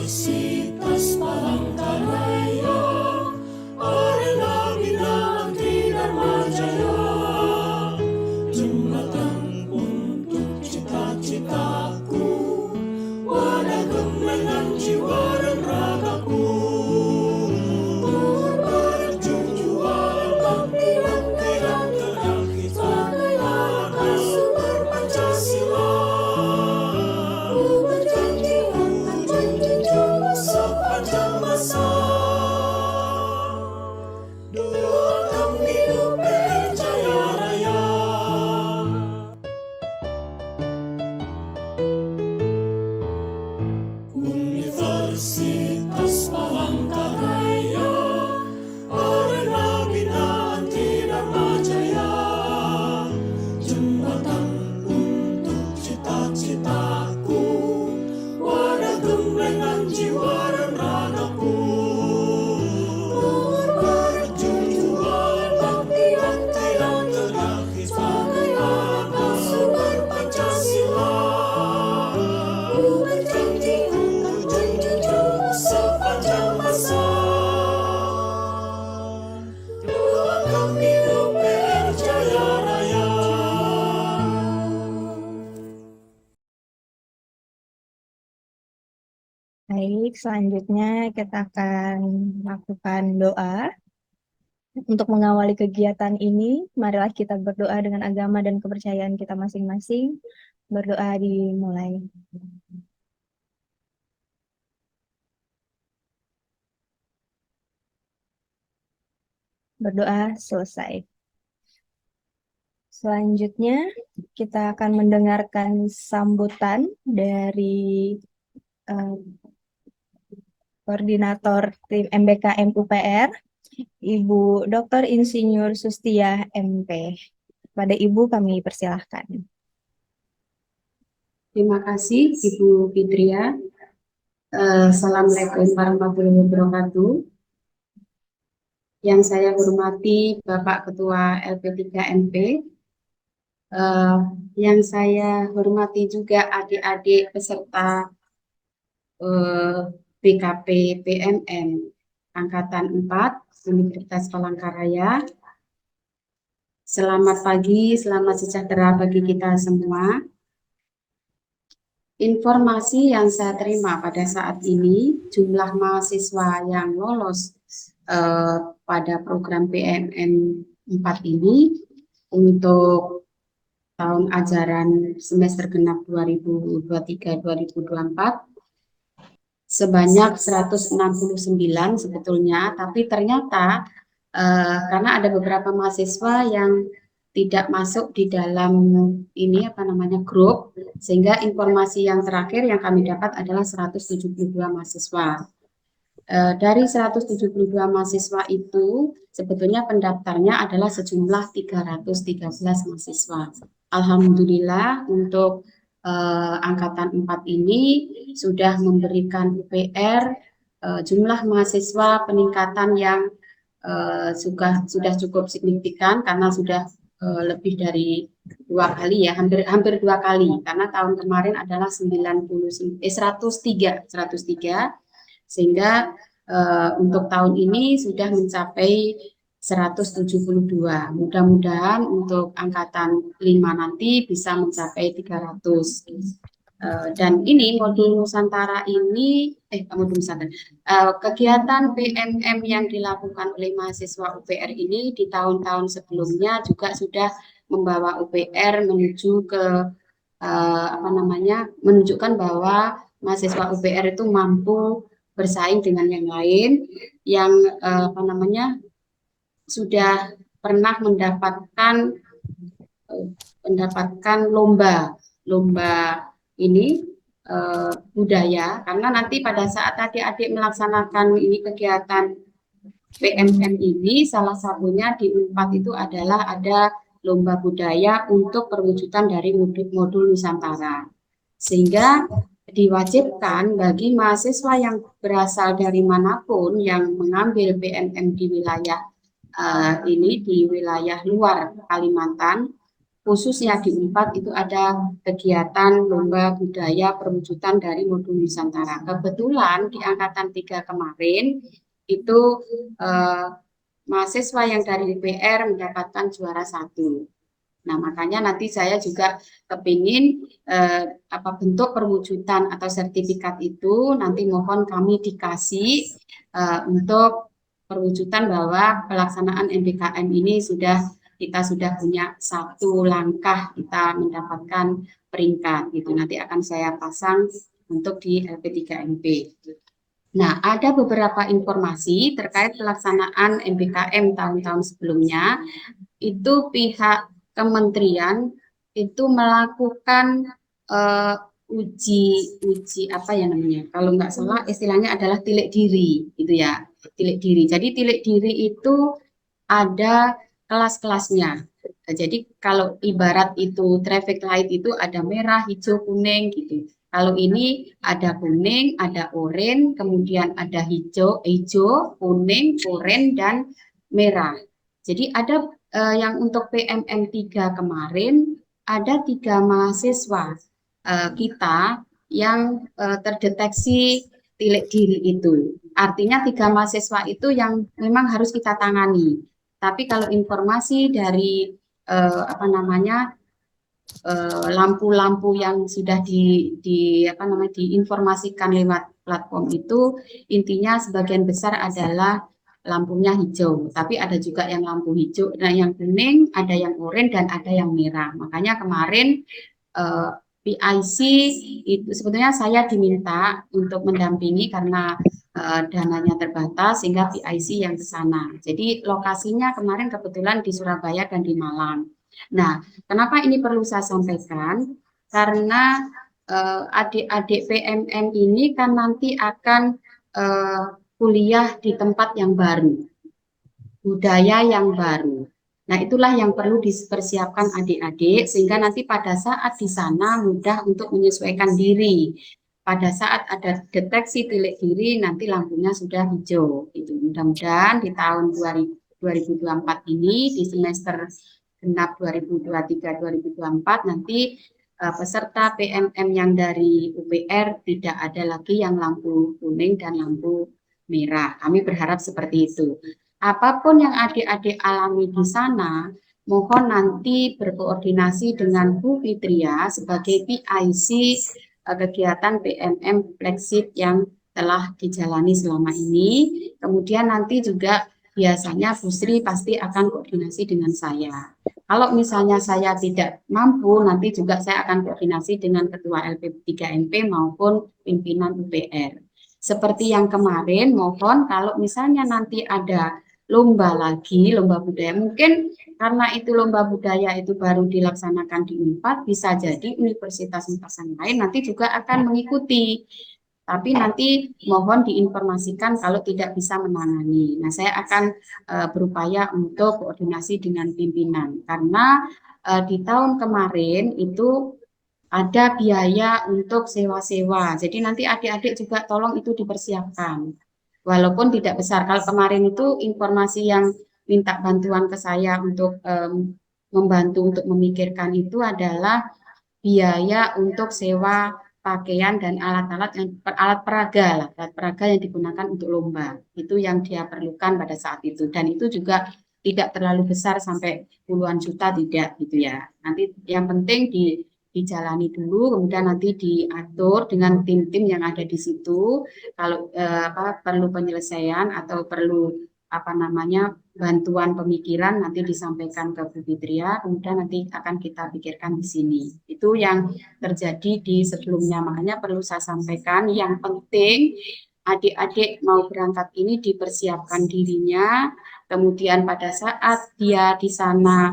Universitas Palangkaraya, arena binaan Dharma Jaya, jembatan untuk cita-citaku, wadah gemblengan jiwa dan ragaku, berjuang bakti dan tegak kita akan sumber Pancasila. Sepanjang masa doakan hidup Jaya Raya. Universitas Palangkaraya, arena binaan Dharma Jaya, jembatan untuk cita-citaku, wadah gemblengan jiwa dan ragaku, berjuang bakti dan tegak kita akan sumber Pancasila. Berjanji untuk junjung sepanjang masa, doakan hidup Jaya Raya. Baik, selanjutnya kita akan lakukan doa. Untuk mengawali kegiatan ini, marilah kita berdoa dengan agama dan kepercayaan kita masing-masing. Berdoa dimulai. Berdoa selesai. Selanjutnya, kita akan mendengarkan sambutan dari Koordinator Tim MBKM UPR, Ibu Dr. Insinyur Sustia MP. Pada Ibu kami persilahkan. Terima kasih Ibu Fitria. Assalamualaikum warahmatullahi wabarakatuh. Yang saya hormati Bapak Ketua LP3MP, yang saya hormati juga adik-adik peserta BKP PMM Angkatan 4 Universitas Palangkaraya. Selamat pagi, selamat sejahtera bagi kita semua. Informasi yang saya terima pada saat ini, jumlah mahasiswa yang lolos pada program PMM 4 ini untuk tahun ajaran semester genap 2023-2024 sebanyak 169 sebetulnya, tapi ternyata karena ada beberapa mahasiswa yang tidak masuk di dalam ini grup, sehingga informasi yang terakhir yang kami dapat adalah 172 mahasiswa. Dari 172 mahasiswa itu sebetulnya pendaftarnya adalah sejumlah 313 mahasiswa. Alhamdulillah untuk angkatan 4 ini sudah memberikan UPR jumlah mahasiswa peningkatan yang sudah cukup signifikan karena sudah lebih dari 2 kali ya, hampir 2 kali, karena tahun kemarin adalah 103, sehingga untuk tahun ini sudah mencapai 172. Mudah-mudahan untuk angkatan 5 nanti bisa mencapai 300. Dan ini modul Nusantara ini, kegiatan PMM yang dilakukan oleh mahasiswa UPR ini di tahun-tahun sebelumnya juga sudah membawa UPR menuju ke menunjukkan bahwa mahasiswa UPR itu mampu bersaing dengan yang lain yang sudah pernah mendapatkan lomba ini budaya, karena nanti pada saat adik-adik melaksanakan ini kegiatan PMM ini, salah satunya di UNPAD itu adalah ada lomba budaya untuk perwujudan dari modul Nusantara, sehingga diwajibkan bagi mahasiswa yang berasal dari manapun yang mengambil PMM di wilayah di wilayah luar Kalimantan khususnya di Unpad itu ada kegiatan lomba budaya perwujudan dari modul Nusantara. Kebetulan di angkatan 3 kemarin itu eh, mahasiswa yang dari UPR mendapatkan juara 1. Nah, makanya nanti saya juga kepingin apa bentuk perwujudan atau sertifikat itu nanti mohon kami dikasih untuk perwujudan bahwa pelaksanaan MBKM ini kita sudah punya satu langkah kita mendapatkan peringkat gitu. Nanti akan saya pasang untuk di LP3MP. Nah, ada beberapa informasi terkait pelaksanaan MBKM tahun-tahun sebelumnya. Itu pihak kementerian itu melakukan eh, uji apa ya namanya? Kalau nggak salah istilahnya adalah tilik diri, gitu ya. Tilik diri. Jadi tilik diri itu ada kelas-kelasnya. Nah, jadi kalau ibarat itu traffic light itu ada merah, hijau, kuning gitu. Kalau ini ada kuning, ada oranye, kemudian ada hijau, kuning, oranye, dan merah. Jadi ada yang untuk PMM 3 kemarin, ada 3 mahasiswa kita yang terdeteksi tilik diri itu. Artinya 3 mahasiswa itu yang memang harus kita tangani. Tapi kalau informasi dari apa namanya lampu-lampu yang sudah apa namanya diinformasikan lewat platform itu intinya sebagian besar adalah lampunya hijau. Tapi ada juga yang lampu hijau, ada yang kuning, ada yang oranye dan ada yang merah. Makanya kemarin PIC itu sebetulnya saya diminta untuk mendampingi karena dananya terbatas sehingga PIC yang ke sana. Jadi lokasinya kemarin kebetulan di Surabaya dan di Malang. Nah, kenapa ini perlu saya sampaikan? Karena adik-adik PMM ini kan nanti akan kuliah di tempat yang baru, budaya yang baru. Nah, itulah yang perlu dipersiapkan adik-adik sehingga nanti pada saat di sana mudah untuk menyesuaikan diri. Pada saat ada deteksi tilik diri nanti lampunya sudah hijau. Itu mudah-mudahan di tahun 2024 ini di semester genap 2023-2024 nanti peserta PMM yang dari UPR tidak ada lagi yang lampu kuning dan lampu merah. Kami berharap seperti itu. Apapun yang adik-adik alami di sana, mohon nanti berkoordinasi dengan Bu Fitria sebagai PIC kegiatan PMM flagship yang telah dijalani selama ini. Kemudian nanti juga biasanya Bu Sri pasti akan koordinasi dengan saya. Kalau misalnya saya tidak mampu, nanti juga saya akan koordinasi dengan Ketua LP3MP maupun pimpinan UPR. Seperti yang kemarin, mohon kalau misalnya nanti ada lomba lagi, lomba budaya, mungkin karena itu lomba budaya itu baru dilaksanakan di Unpad, bisa jadi universitas-universitas yang lain nanti juga akan mengikuti. Tapi nanti mohon diinformasikan kalau tidak bisa menangani. Nah, saya akan berupaya untuk koordinasi dengan pimpinan karena di tahun kemarin itu ada biaya untuk sewa-sewa. Jadi nanti adik-adik juga tolong itu dipersiapkan. Walaupun tidak besar. Kalau kemarin itu informasi yang minta bantuan ke saya untuk membantu untuk memikirkan itu adalah biaya untuk sewa pakaian dan alat-alat alat peraga yang digunakan untuk lomba. Itu yang dia perlukan pada saat itu. Dan itu juga tidak terlalu besar sampai puluhan juta tidak gitu ya. Nanti yang penting dijalani dulu, kemudian nanti diatur dengan tim-tim yang ada di situ. Kalau perlu penyelesaian atau perlu apa namanya bantuan pemikiran nanti disampaikan ke Bu Fitria, kemudian nanti akan kita pikirkan di sini. Itu yang terjadi di sebelumnya, makanya perlu saya sampaikan. Yang penting adik-adik mau berangkat ini dipersiapkan dirinya, kemudian pada saat dia di sana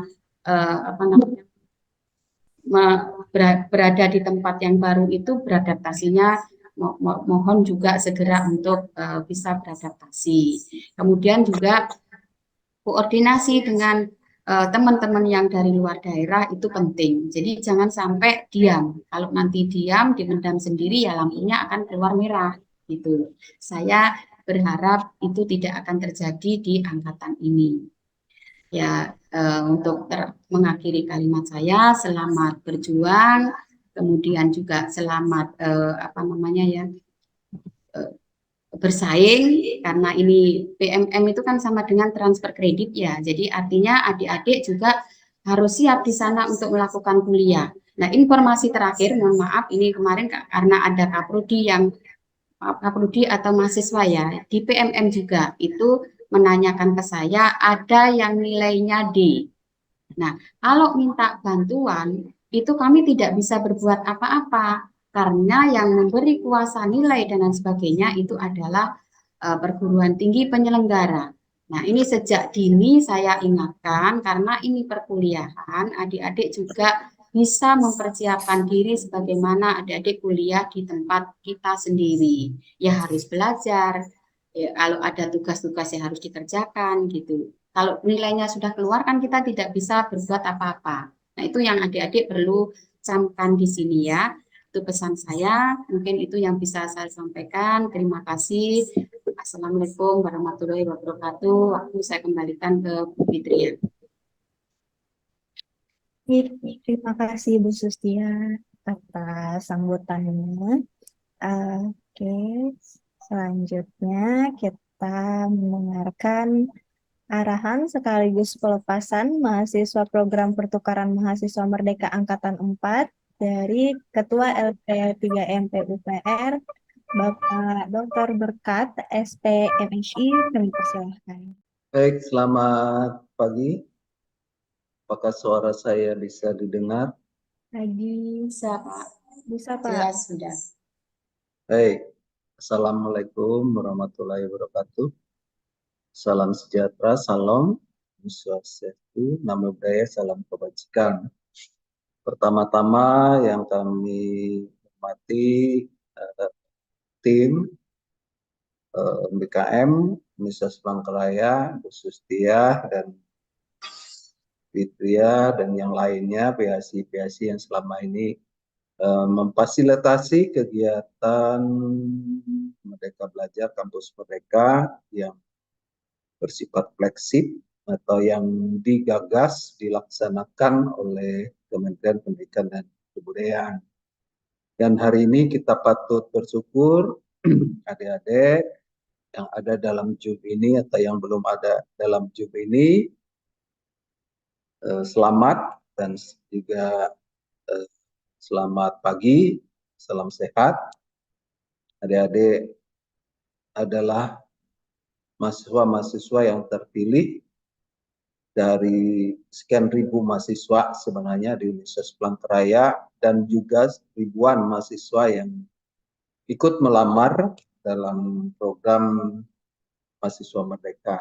apa namanya berada di tempat yang baru itu beradaptasinya mohon juga segera untuk bisa beradaptasi. Kemudian juga koordinasi dengan teman-teman yang dari luar daerah itu penting. Jadi jangan sampai diam. Kalau nanti diam, dipendam sendiri ya lampunya akan keluar merah gitu. Saya berharap itu tidak akan terjadi di angkatan ini. Ya, untuk mengakhiri kalimat saya, selamat berjuang, kemudian juga selamat apa namanya ya, eh, bersaing, karena ini PMM itu kan sama dengan transfer kredit ya. Jadi artinya adik-adik juga harus siap di sana untuk melakukan kuliah. Nah, informasi terakhir, mohon maaf, ini kemarin karena ada Kaprodi yang Kaprodi atau mahasiswa ya di PMM juga itu menanyakan ke saya, ada yang nilainya D. Nah, kalau minta bantuan itu kami tidak bisa berbuat apa-apa karena yang memberi kuasa nilai dan lain sebagainya itu adalah perguruan tinggi penyelenggara. Nah, ini sejak dini saya ingatkan karena ini perkuliahan, adik-adik juga bisa mempersiapkan diri sebagaimana adik-adik kuliah di tempat kita sendiri. Ya harus belajar, ya, kalau ada tugas-tugas yang harus dikerjakan gitu. Kalau nilainya sudah keluar kan kita tidak bisa berbuat apa-apa. Nah, itu yang adik-adik perlu camkan di sini ya. Itu pesan saya, mungkin itu yang bisa saya sampaikan. Terima kasih. Assalamualaikum warahmatullahi wabarakatuh. Waktu saya kembalikan ke Bu Fitria. Terima kasih Bu Sustia atas sambutannya. Oke, selanjutnya kita mendengarkan arahan sekaligus pelepasan mahasiswa program pertukaran mahasiswa Merdeka Angkatan 4 dari Ketua LP3M PUPR, Bapak Dr. Berkat, SPMSI, kami persilahkan. Baik, selamat pagi. Apakah suara saya bisa didengar? Pagi, Bisa, Pak. bisa Pak? Jelas sudah. Baik, Assalamualaikum warahmatullahi wabarakatuh. Salam sejahtera, salam, Om Swastiastu, Namo Buddhaya, salam kebajikan. Pertama-tama yang kami hormati tim BKM, Universitas Palangkaraya, Bu Sustia, dan Fitria, dan yang lainnya, PHC yang selama ini memfasilitasi kegiatan Merdeka Belajar Kampus Merdeka yang bersifat fleksibel atau yang digagas dilaksanakan oleh Kementerian Pendidikan dan Kebudayaan. Dan hari ini kita patut bersyukur adik-adik yang ada dalam Zoom ini atau yang belum ada dalam Zoom ini selamat dan juga selamat pagi, salam sehat. Adik-adik adalah mahasiswa-mahasiswa yang terpilih dari sekian ribu mahasiswa sebenarnya di Universitas Palangkaraya dan juga ribuan mahasiswa yang ikut melamar dalam program mahasiswa merdeka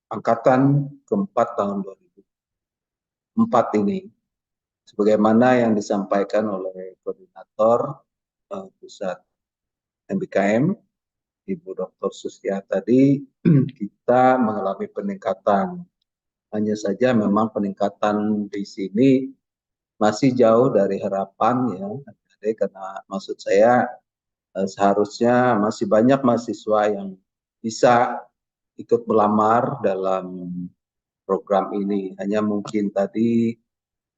angkatan keempat tahun 2004 ini. Sebagaimana yang disampaikan oleh koordinator pusat MBKM Ibu Dr. Sustia tadi, kita mengalami peningkatan. Hanya saja memang peningkatan di sini masih jauh dari harapan ya. Jadi karena maksud saya seharusnya masih banyak mahasiswa yang bisa ikut melamar dalam program ini. Hanya mungkin tadi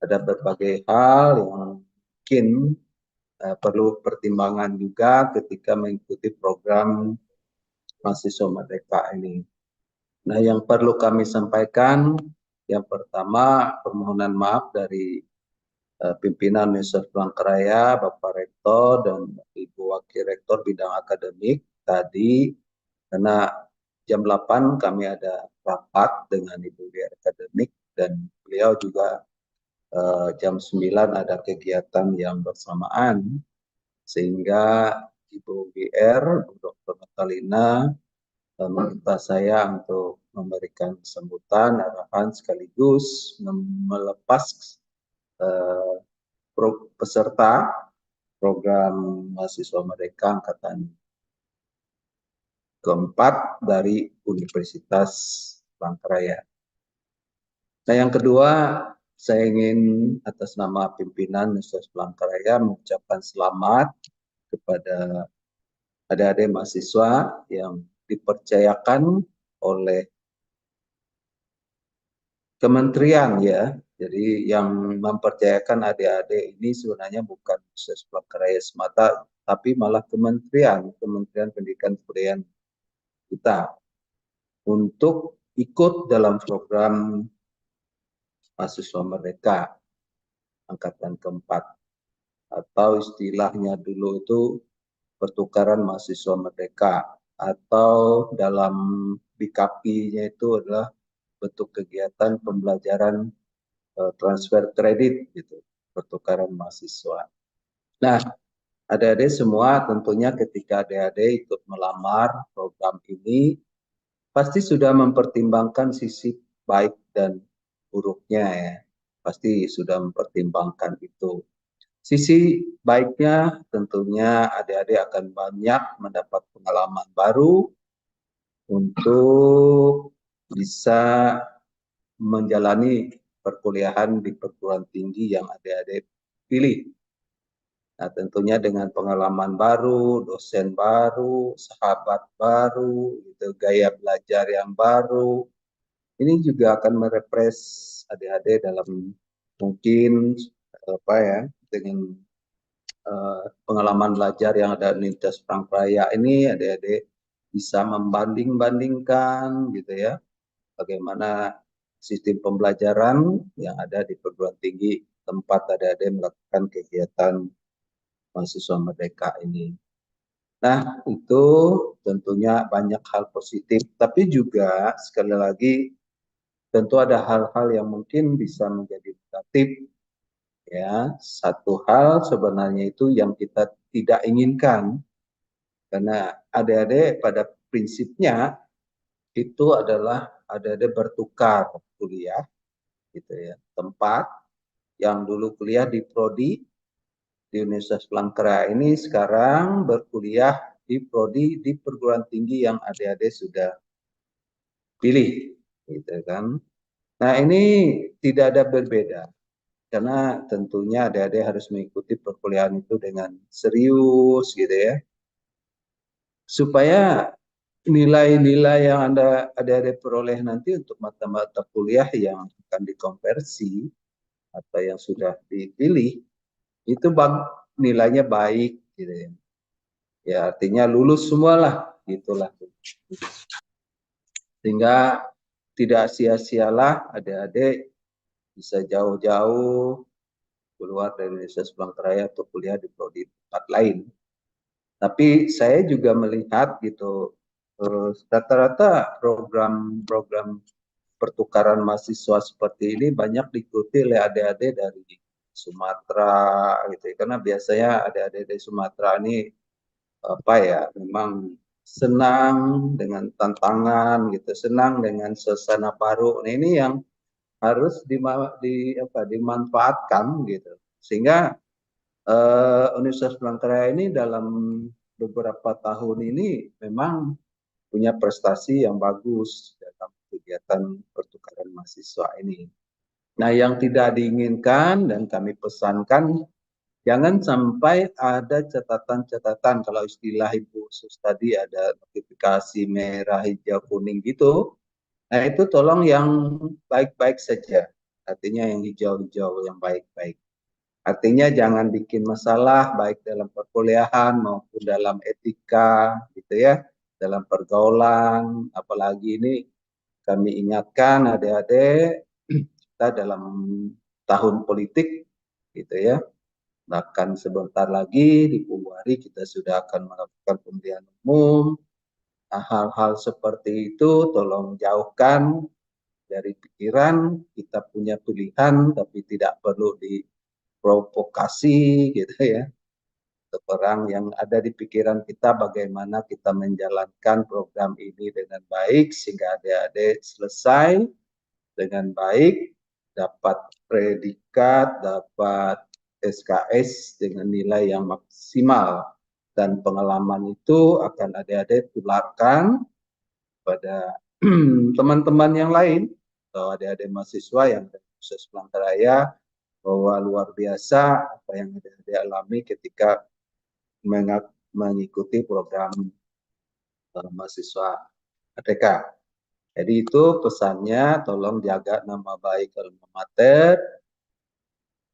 ada berbagai hal yang mungkin perlu pertimbangan juga ketika mengikuti program mahasiswa merdeka ini. Nah, yang perlu kami sampaikan, yang pertama permohonan maaf dari pimpinan Universitas Palangkaraya, Bapak Rektor dan Ibu Wakil Rektor bidang akademik tadi, karena jam 8 kami ada rapat dengan Ibu WR akademik dan beliau juga jam 9 ada kegiatan yang bersamaan, sehingga Ibu WR, Bu Dr. Natalina, meminta saya untuk memberikan sambutan, arahan sekaligus melepas peserta program mahasiswa merdeka angkatan keempat dari Universitas Palangkaraya. Nah, yang kedua, saya ingin atas nama pimpinan Universitas Palangkaraya mengucapkan selamat kepada adik-adik mahasiswa yang dipercayakan oleh kementerian ya. Jadi yang mempercayakan adik-adik ini sebenarnya bukan Universitas Palangkaraya semata, tapi malah Kementerian Pendidikan Kebudayaan kita untuk ikut dalam program mahasiswa merdeka angkatan keempat, atau istilahnya dulu itu pertukaran mahasiswa merdeka, atau dalam BKP-nya itu adalah bentuk kegiatan pembelajaran transfer kredit gitu, pertukaran mahasiswa. Nah, adik-adik semua tentunya ketika adik-adik ikut melamar program ini pasti sudah mempertimbangkan sisi baik dan buruknya ya. Pasti sudah mempertimbangkan itu. Sisi baiknya tentunya adik-adik akan banyak mendapat pengalaman baru untuk bisa menjalani perkuliahan di perguruan tinggi yang adik-adik pilih. Nah, tentunya dengan pengalaman baru, dosen baru, sahabat baru, gitu, gaya belajar yang baru, ini juga akan merefresh adik-adik dalam mungkin apa ya, dengan pengalaman belajar yang ada di Universitas Palangkaraya ini, adik-adik bisa membanding-bandingkan gitu ya, bagaimana sistem pembelajaran yang ada di perguruan tinggi tempat adik-adik melakukan kegiatan mahasiswa merdeka ini. Nah, itu tentunya banyak hal positif, tapi juga sekali lagi tentu ada hal-hal yang mungkin bisa menjadi negatif. Ya, satu hal sebenarnya itu yang kita tidak inginkan, karena adik-adik pada prinsipnya itu adalah adik-adik bertukar kuliah, gitu ya, tempat yang dulu kuliah di prodi di Universitas Palangkaraya ini sekarang berkuliah di prodi di perguruan tinggi yang adik-adik sudah pilih, gitu kan. Nah, ini tidak ada berbeda, karena tentunya adik-adik harus mengikuti perkuliahan itu dengan serius, gitu ya, supaya nilai-nilai yang adik-adik peroleh nanti untuk mata-mata kuliah yang akan dikonversi atau yang sudah dipilih itu nilainya baik, gitu ya. Ya, artinya lulus semualah, gitulah. Sehingga tidak sia-sialah adik-adik bisa jauh-jauh keluar dari Universitas Palangkaraya untuk kuliah di prodi tempat lain. Tapi saya juga melihat gitu, rata-rata program-program pertukaran mahasiswa seperti ini banyak diikuti oleh adik-adik dari Sumatera gitu ya. Karena biasanya adik-adik dari Sumatera ini apa ya, memang senang dengan tantangan gitu, senang dengan suasana baru. Nah, ini yang harus dimanfaatkan gitu. Sehingga Universitas Palangkaraya ini dalam beberapa tahun ini memang punya prestasi yang bagus dalam kegiatan pertukaran mahasiswa ini. Nah, yang tidak diinginkan dan kami pesankan, jangan sampai ada catatan-catatan, kalau istilah Ibu Sus tadi ada notifikasi merah, hijau, kuning gitu. Nah, itu tolong yang baik-baik saja. Artinya yang hijau-hijau, yang baik-baik. Artinya jangan bikin masalah baik dalam perkuliahan maupun dalam etika gitu ya, dalam pergaulan. Apalagi ini kami ingatkan adik-adik kita dalam tahun politik gitu ya. Bahkan sebentar lagi di Februari kita sudah akan melakukan pemilihan umum. Nah, hal-hal seperti itu tolong jauhkan dari pikiran. Kita punya pilihan tapi tidak perlu diprovokasi gitu ya. Orang yang ada di pikiran kita bagaimana kita menjalankan program ini dengan baik sehingga adik-adik selesai dengan baik, dapat predikat, dapat SKS dengan nilai yang maksimal, dan pengalaman itu akan adik-adik tularkan pada teman-teman yang lain atau adik-adik mahasiswa yang ada di Universitas Palangkaraya, bahwa luar biasa apa yang adik-adik alami ketika mengikuti program mahasiswa merdeka. Jadi itu pesannya, tolong jaga nama baik alma mater,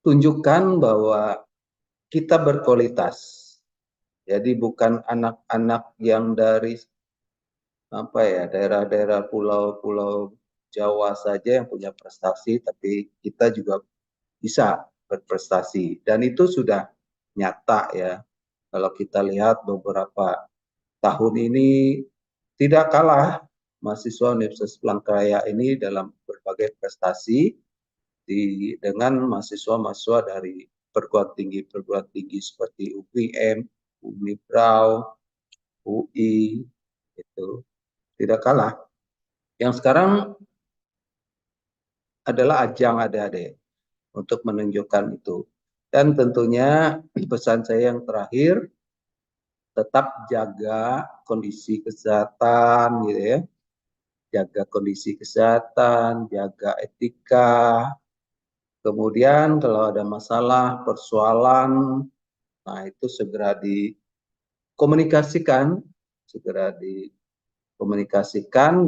tunjukkan bahwa kita berkualitas. Jadi bukan anak-anak yang dari daerah-daerah pulau-pulau Jawa saja yang punya prestasi, tapi kita juga bisa berprestasi. Dan itu sudah nyata ya. Kalau kita lihat beberapa tahun ini tidak kalah mahasiswa Universitas Palangkaraya ini dalam berbagai prestasi dengan mahasiswa-mahasiswa dari perguruan tinggi seperti UPM, Unibrau, UI, itu tidak kalah. Yang sekarang adalah ajang adik-adik untuk menunjukkan itu. Dan tentunya pesan saya yang terakhir, tetap jaga kondisi kesehatan gitu ya. Jaga kondisi kesehatan, jaga etika. Kemudian kalau ada masalah, persoalan, nah itu segera dikomunikasikan,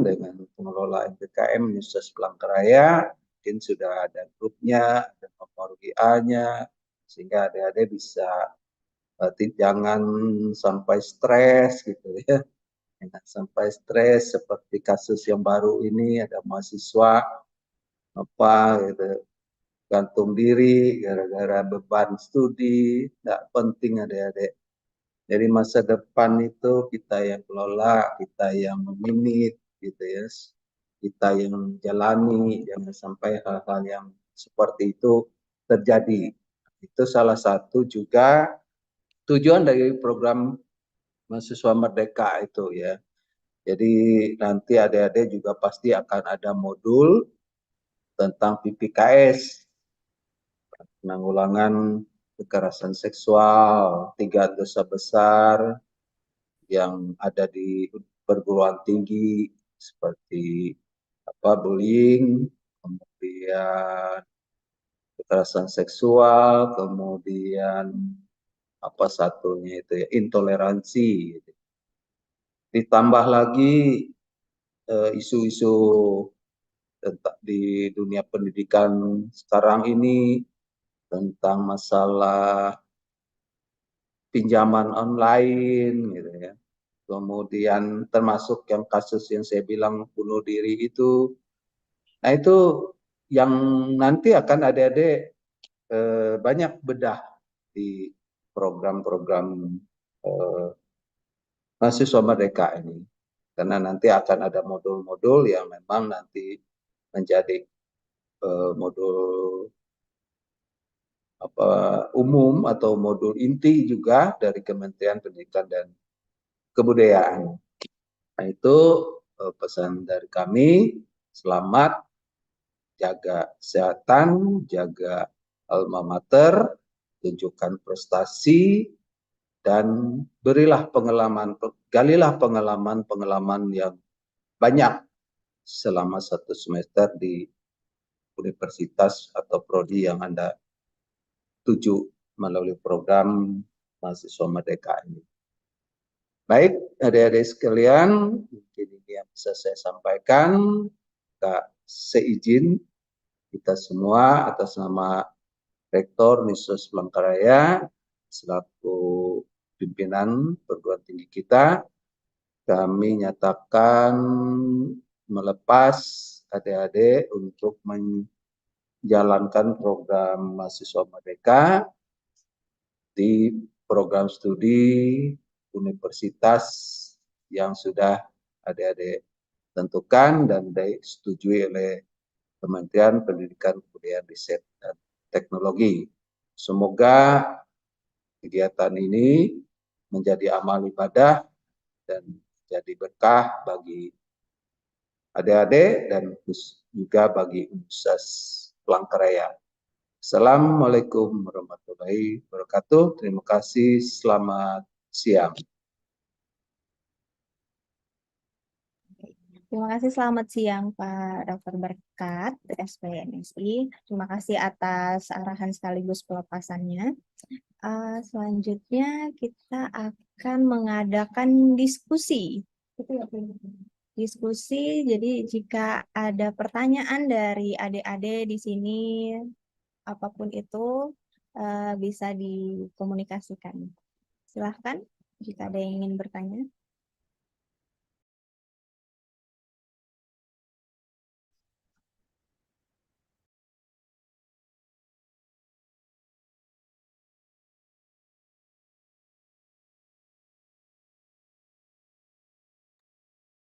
dengan pengelola MPKM Universitas Palangkaraya. Mungkin sudah ada grupnya, ada nomor WA-nya, sehingga adik-adik bisa jangan sampai stres gitu ya. Jangan sampai stres seperti kasus yang baru ini, ada mahasiswa gitu gantung diri gara-gara beban studi. Tidak penting adik-adik. Jadi masa depan itu kita yang kelola, kita yang meminit gitu ya. Kita yang menjalani, jangan sampai hal-hal yang seperti itu terjadi. Itu salah satu juga tujuan dari program mahasiswa merdeka itu ya. Jadi nanti adik-adik juga pasti akan ada modul tentang PPKS, penanggulangan kekerasan seksual, 3 dosa besar yang ada di perguruan tinggi seperti bullying, kemudian kekerasan seksual, kemudian satunya itu ya, intoleransi. Ditambah lagi isu-isu di dunia pendidikan sekarang ini tentang masalah pinjaman online gitu ya. Kemudian termasuk yang kasus yang saya bilang bunuh diri itu. Nah itu yang nanti akan adik-adik banyak bedah di program-program mahasiswa merdeka ini. Karena nanti akan ada modul-modul yang memang nanti menjadi modul umum atau modul inti juga dari Kementerian Pendidikan dan Kebudayaan. Nah itu pesan dari kami, selamat, jaga kesehatan, jaga alma mater, tunjukkan prestasi, dan galilah pengalaman yang banyak selama 1 semester di universitas atau prodi yang Anda tuju melalui program mahasiswa merdeka ini. Baik, adik-adik sekalian, mungkin ini yang bisa saya sampaikan. Seizin kita semua atas nama Rektor Universitas Palangkaraya selaku pimpinan perguruan tinggi kita, kami nyatakan melepas adik-adik untuk menjalankan program mahasiswa merdeka di program studi universitas yang sudah adik-adik tentukan dan disetujui oleh Kementerian Pendidikan, Kebudayaan, Riset, dan Teknologi. Semoga kegiatan ini menjadi amal ibadah dan jadi berkah bagi adik-adik dan juga bagi Universitas Palangkaraya. Assalamualaikum warahmatullahi wabarakatuh. Terima kasih. Selamat siang. Terima kasih, selamat siang Pak Dr. Berkat, SPNSI. Terima kasih atas arahan sekaligus pelepasannya. Selanjutnya kita akan mengadakan diskusi. diskusi. Jadi jika ada pertanyaan dari adik-adik di sini, apapun itu bisa dikomunikasikan. Silahkan jika ada yang ingin bertanya.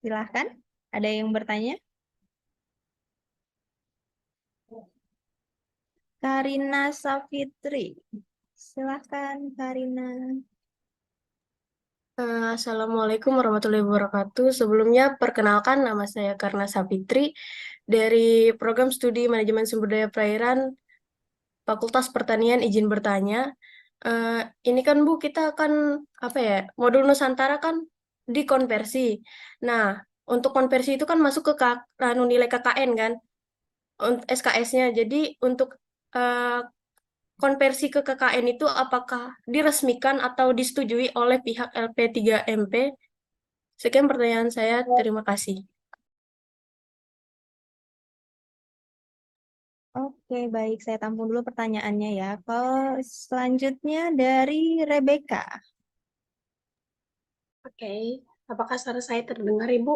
Silahkan, ada yang bertanya? Karina Safitri. Silahkan, Karina. Assalamualaikum warahmatullahi wabarakatuh. Sebelumnya, perkenalkan nama saya Karna Sapitri dari Program Studi Manajemen Sumber Daya Perairan Fakultas Pertanian. Izin bertanya, ini kan Bu, kita akan modul Nusantara kan dikonversi. Nah, untuk konversi itu kan masuk ke nilai KKN kan, SKS-nya. Jadi untuk eh, konversi ke KKN itu apakah diresmikan atau disetujui oleh pihak LP3MP? Sekian pertanyaan saya, terima kasih. Oke, baik. Saya tampung dulu pertanyaannya ya. Kalau selanjutnya dari Rebecca. Oke, apakah suara saya terdengar, Ibu?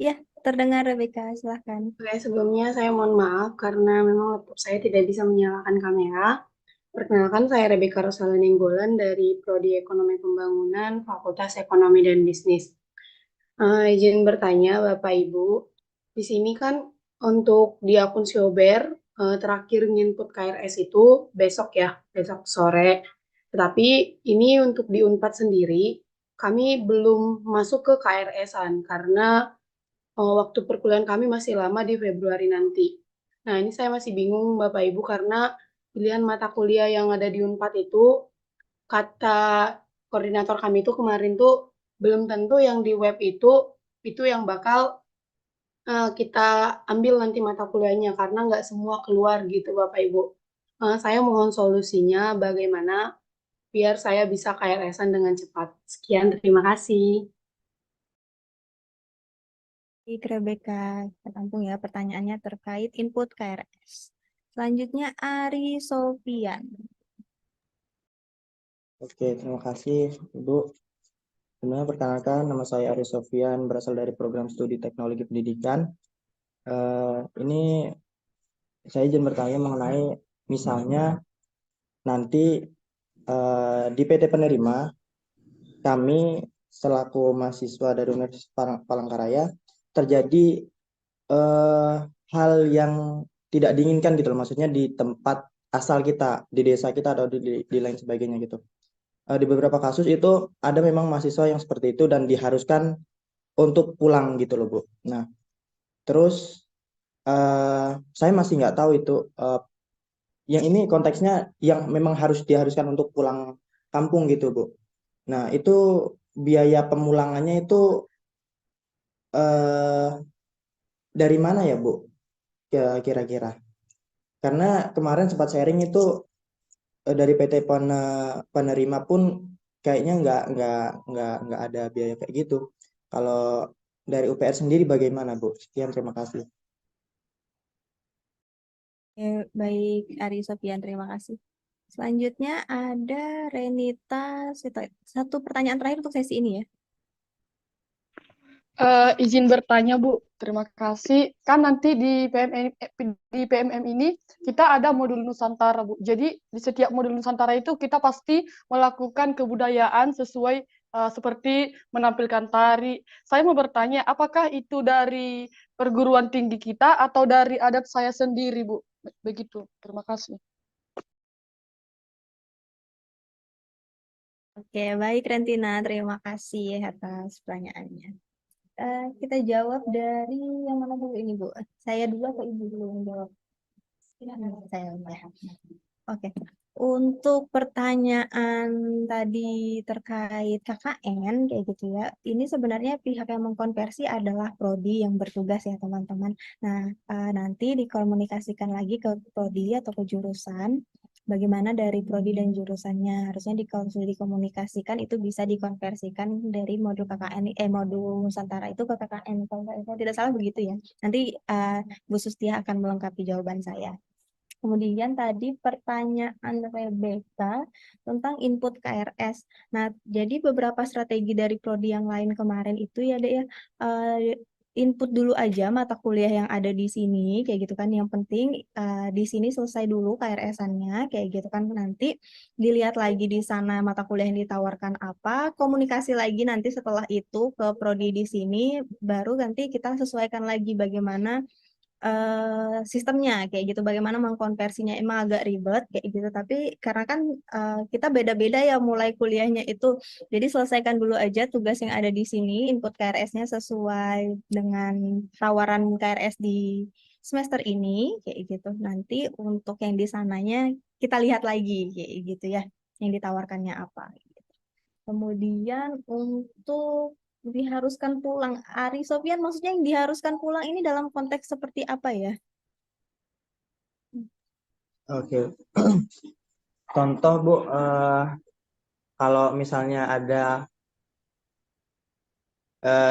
Ya, terdengar Rebecca. Silahkan. Oke, sebelumnya saya mohon maaf karena memang laptop saya tidak bisa menyalakan kamera. Perkenalkan, saya Rebecca Rosala Nenggolan dari Prodi Ekonomi Pembangunan, Fakultas Ekonomi dan Bisnis. Izin bertanya, Bapak Ibu, di sini kan untuk di akun Siober, terakhir nginput KRS itu besok ya, besok sore. Tetapi ini untuk di Unpad sendiri, kami belum masuk ke KRS-an karena waktu perkuliahan kami masih lama di Februari nanti. Nah, ini saya masih bingung Bapak Ibu karena pilihan mata kuliah yang ada di Unpad itu, kata koordinator kami itu kemarin tuh belum tentu yang di web itu yang bakal kita ambil nanti mata kuliahnya karena nggak semua keluar gitu Bapak Ibu. Saya mohon solusinya bagaimana biar saya bisa KRS-an dengan cepat. Sekian, terima kasih. Baik, Rebecca. Kita tampung ya pertanyaannya terkait input KRS. Selanjutnya Ari Sofian. Oke, terima kasih Ibu. Sebenarnya perkenalkan, nama saya Ari Sofian, berasal dari program studi teknologi pendidikan. Ini saya izin bertanya mengenai misalnya nanti di PT Penerima, kami selaku mahasiswa dari Universitas Palangkaraya terjadi hal yang tidak diinginkan gitu loh, maksudnya di tempat asal kita, di desa kita atau di lain sebagainya gitu. Di beberapa kasus itu ada memang mahasiswa yang seperti itu dan diharuskan untuk pulang gitu loh Bu. Nah, terus saya masih nggak tahu itu yang ini konteksnya yang memang harus diharuskan untuk pulang kampung gitu Bu. Nah, itu biaya pemulangannya itu dari mana ya Bu? Kira-kira. Karena kemarin sempat sharing itu dari PT Penerima pun kayaknya nggak ada biaya kayak gitu. Kalau dari UPR sendiri bagaimana Bu? Sekian, terima kasih. Baik, Ari Sofian, terima kasih. Selanjutnya ada Renita. Satu pertanyaan terakhir untuk sesi ini ya. Izin bertanya Bu, terima kasih. Kan nanti di PMM ini kita ada modul Nusantara Bu. Jadi di setiap modul Nusantara itu kita pasti melakukan kebudayaan sesuai seperti menampilkan tari. Saya mau bertanya, apakah itu dari perguruan tinggi kita atau dari adat saya sendiri Bu? Begitu, terima kasih. Oke, baik Rentina, terima kasih atas pertanyaannya. Kita jawab dari yang mana dulu ini Bu? Saya dulu atau Ibu dulu yang jawab? Saya ya. Oke. Untuk pertanyaan tadi terkait KKN kayak gitu ya, ini sebenarnya pihak yang mengkonversi adalah prodi yang bertugas ya teman-teman. Nah, nanti dikomunikasikan lagi ke prodi atau ke jurusan bagaimana dari prodi dan jurusannya harusnya dikomunikasikan itu bisa dikonversikan dari modul KKN modul Nusantara itu ke KKN kalau saya tidak salah begitu ya. Nanti Bu Sustia akan melengkapi jawaban saya. Kemudian tadi pertanyaan Rebecca tentang input KRS. Nah, jadi beberapa strategi dari prodi yang lain kemarin itu ya, Dek ya, input dulu aja mata kuliah yang ada di sini, kayak gitu kan. Yang penting di sini selesai dulu KRS-annya, kayak gitu kan. Nanti dilihat lagi di sana mata kuliah yang ditawarkan apa, komunikasi lagi nanti setelah itu ke prodi di sini, baru nanti kita sesuaikan lagi bagaimana sistemnya kayak gitu, bagaimana mengkonversinya. Emang agak ribet kayak gitu, tapi karena kan kita beda-beda ya mulai kuliahnya itu, jadi selesaikan dulu aja tugas yang ada di sini, input KRS-nya sesuai dengan tawaran KRS di semester ini kayak gitu. Nanti untuk yang di sananya kita lihat lagi kayak gitu ya, yang ditawarkannya apa gitu. Kemudian untuk diharuskan pulang, Ari Sofyan, maksudnya yang diharuskan pulang ini dalam konteks seperti apa ya? Oke. Contoh Bu, kalau misalnya ada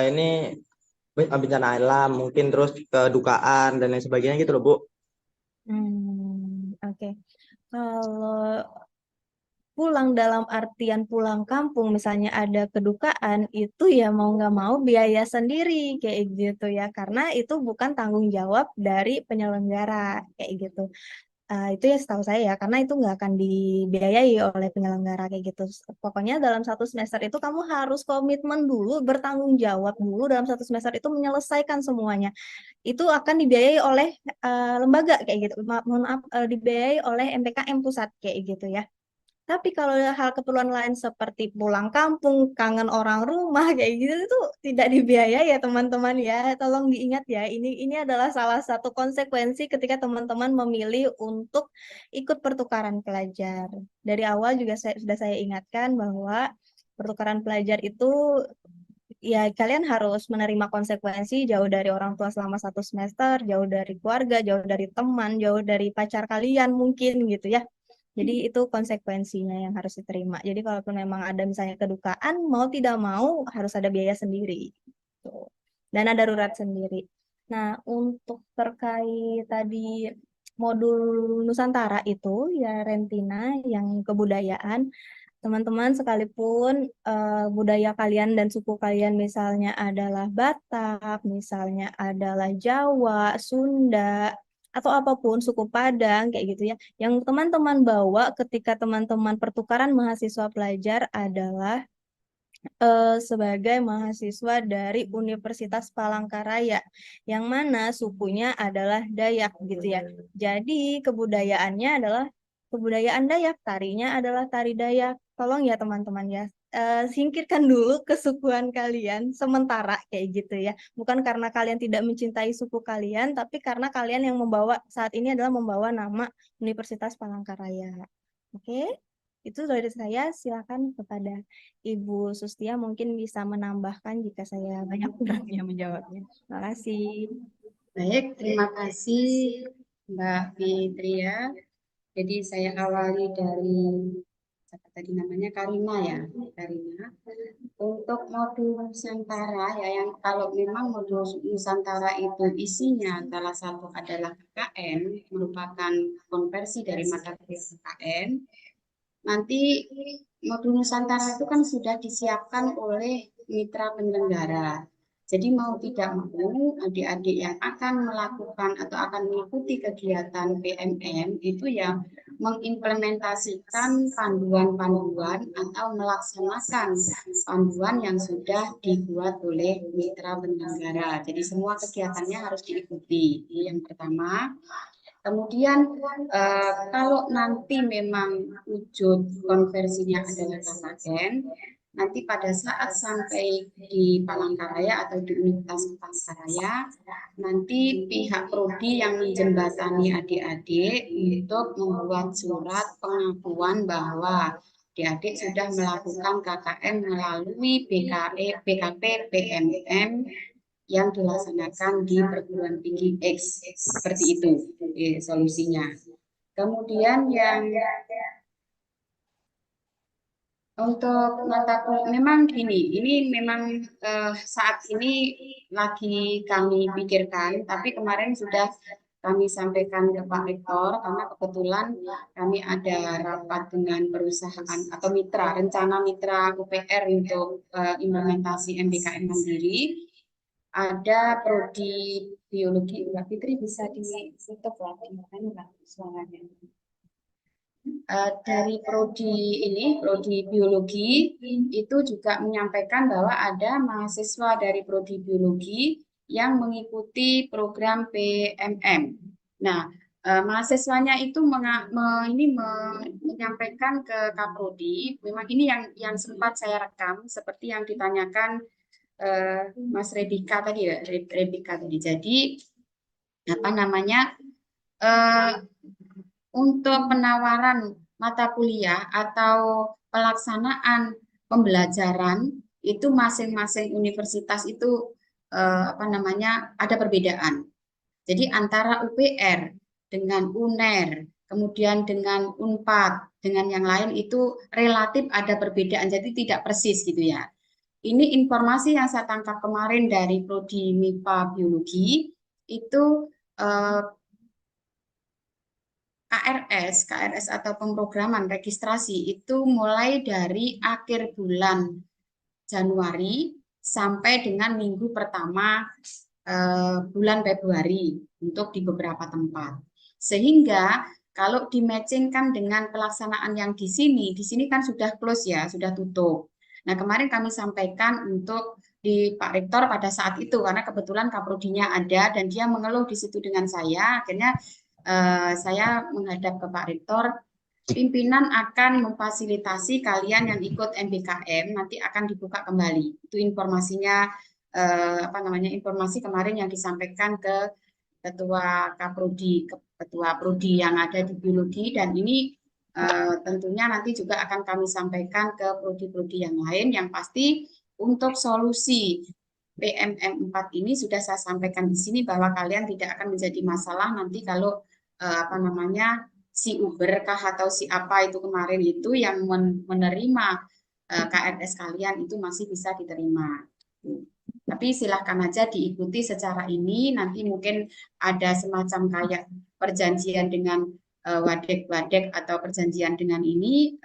ini bencana alam, mungkin terus kedukaan dan lain sebagainya gitu loh Bu. Oke. Kalau pulang dalam artian pulang kampung, misalnya ada kedukaan, itu ya mau nggak mau biaya sendiri kayak gitu ya, karena itu bukan tanggung jawab dari penyelenggara kayak gitu. Itu ya setahu saya ya, karena itu nggak akan dibiayai oleh penyelenggara kayak gitu. Pokoknya dalam satu semester itu kamu harus komitmen dulu, bertanggung jawab dulu dalam satu semester itu menyelesaikan semuanya. Itu akan dibiayai oleh lembaga kayak gitu. Mohon maaf, dibiayai oleh MPKM pusat kayak gitu ya. Tapi kalau hal keperluan lain seperti pulang kampung, kangen orang rumah kayak gitu itu tidak dibiayai ya teman-teman ya. Tolong diingat ya, ini adalah salah satu konsekuensi ketika teman-teman memilih untuk ikut pertukaran pelajar. Dari awal juga sudah saya ingatkan bahwa pertukaran pelajar itu ya kalian harus menerima konsekuensi jauh dari orang tua selama satu semester, jauh dari keluarga, jauh dari teman, jauh dari pacar kalian mungkin gitu ya. Jadi itu konsekuensinya yang harus diterima. Jadi kalaupun memang ada misalnya kedukaan, mau tidak mau harus ada biaya sendiri. Tuh. Dana darurat sendiri. Nah, untuk terkait tadi modul Nusantara itu ya Rentina yang kebudayaan, teman-teman sekalipun budaya kalian dan suku kalian misalnya adalah Batak, misalnya adalah Jawa, Sunda, atau apapun suku Padang kayak gitu ya. Yang teman-teman bawa ketika teman-teman pertukaran mahasiswa pelajar adalah sebagai mahasiswa dari Universitas Palangkaraya, yang mana sukunya adalah Dayak gitu ya. Jadi kebudayaannya adalah kebudayaan Dayak, tarinya adalah tari Dayak. Tolong ya teman-teman ya, singkirkan dulu kesukuan kalian sementara kayak gitu ya. Bukan karena kalian tidak mencintai suku kalian, tapi karena kalian yang membawa saat ini adalah membawa nama Universitas Palangkaraya. Oke? Itu dari saya, silakan kepada Ibu Sustia mungkin bisa menambahkan jika saya banyak kurangnya menjawabnya. Terima kasih. Baik, terima kasih Mbak Fitria. Jadi saya awali dari apa tadi namanya Karina ya, Karina. Untuk modul Nusantara ya, yang kalau memang modul Nusantara itu isinya salah satu adalah KKN, merupakan konversi dari mata kuliah KKN. Nanti modul Nusantara itu kan sudah disiapkan oleh mitra penyelenggara. Jadi mau tidak mau adik-adik yang akan melakukan atau akan mengikuti kegiatan PMM itu ya mengimplementasikan panduan-panduan atau melaksanakan panduan yang sudah dibuat oleh mitra penyelenggara. Jadi semua kegiatannya harus diikuti. Ini yang pertama. Kemudian kalau nanti memang wujud konversinya adalah KKN, nanti pada saat sampai di Palangkaraya atau di Universitas Palangkaraya, nanti pihak prodi yang menjembatani adik-adik untuk membuat surat pengakuan bahwa adik-adik sudah melakukan KKN melalui BKP PMM yang dilaksanakan di perguruan tinggi X, seperti itu solusinya. Kemudian yang untuk mata kuliah memang ini memang saat ini lagi kami pikirkan, tapi kemarin sudah kami sampaikan ke Pak Rektor karena kebetulan kami ada rapat dengan perusahaan atau mitra, rencana mitra UPR untuk implementasi MBKM Mandiri. Ada prodi biologi, Mbak Fitri bisa ditutup lagi, kan suaranya. Dari prodi biologi itu juga menyampaikan bahwa ada mahasiswa dari prodi biologi yang mengikuti program PMM. Nah, mahasiswanya itu menyampaikan ke Kaprodi, memang ini yang sempat saya rekam seperti yang ditanyakan Mas Rebika tadi ya, Rebika tadi. Jadi apa namanya? Untuk penawaran mata kuliah atau pelaksanaan pembelajaran itu masing-masing universitas itu ada perbedaan. Jadi antara UPR dengan UNER, kemudian dengan UNPAD, dengan yang lain itu relatif ada perbedaan, jadi tidak persis gitu ya. Ini informasi yang saya tangkap kemarin dari Prodi MIPA Biologi itu KRS atau pemrograman registrasi itu mulai dari akhir bulan Januari sampai dengan minggu pertama bulan Februari untuk di beberapa tempat. Sehingga kalau dimatchingkan dengan pelaksanaan yang di sini kan sudah close ya, sudah tutup. Nah, kemarin kami sampaikan untuk di Pak Rektor pada saat itu karena kebetulan kaprodinya ada dan dia mengeluh di situ dengan saya, akhirnya saya menghadap ke Pak Rektor, pimpinan akan memfasilitasi kalian yang ikut MBKM nanti akan dibuka kembali. Itu informasinya informasi kemarin yang disampaikan ke ketua Kaprodi, ketua prodi yang ada di biologi, dan ini tentunya nanti juga akan kami sampaikan ke prodi-prodi yang lain. Yang pasti untuk solusi PMM 4 ini sudah saya sampaikan di sini bahwa kalian tidak akan menjadi masalah nanti kalau si Uber kah atau si apa itu kemarin itu yang menerima KRS kalian itu masih bisa diterima. Tapi silahkan aja diikuti secara ini, nanti mungkin ada semacam kayak perjanjian dengan wadek-wadek atau perjanjian dengan ini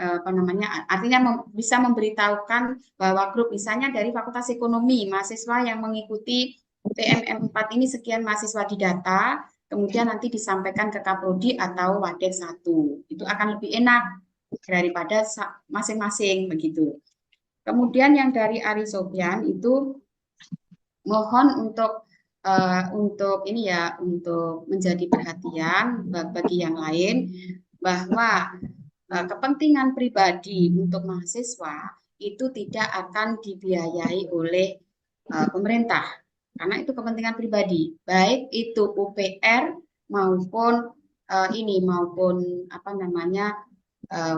artinya bisa memberitahukan bahwa grup misalnya dari Fakultas Ekonomi mahasiswa yang mengikuti PMM 4 ini sekian mahasiswa didata, kemudian nanti disampaikan ke Kaprodi atau Wadek 1. Itu akan lebih enak daripada masing-masing begitu. Kemudian yang dari Ari Sofian itu mohon untuk menjadi perhatian bagi yang lain bahwa kepentingan pribadi untuk mahasiswa itu tidak akan dibiayai oleh pemerintah. Karena itu kepentingan pribadi, baik itu UPR maupun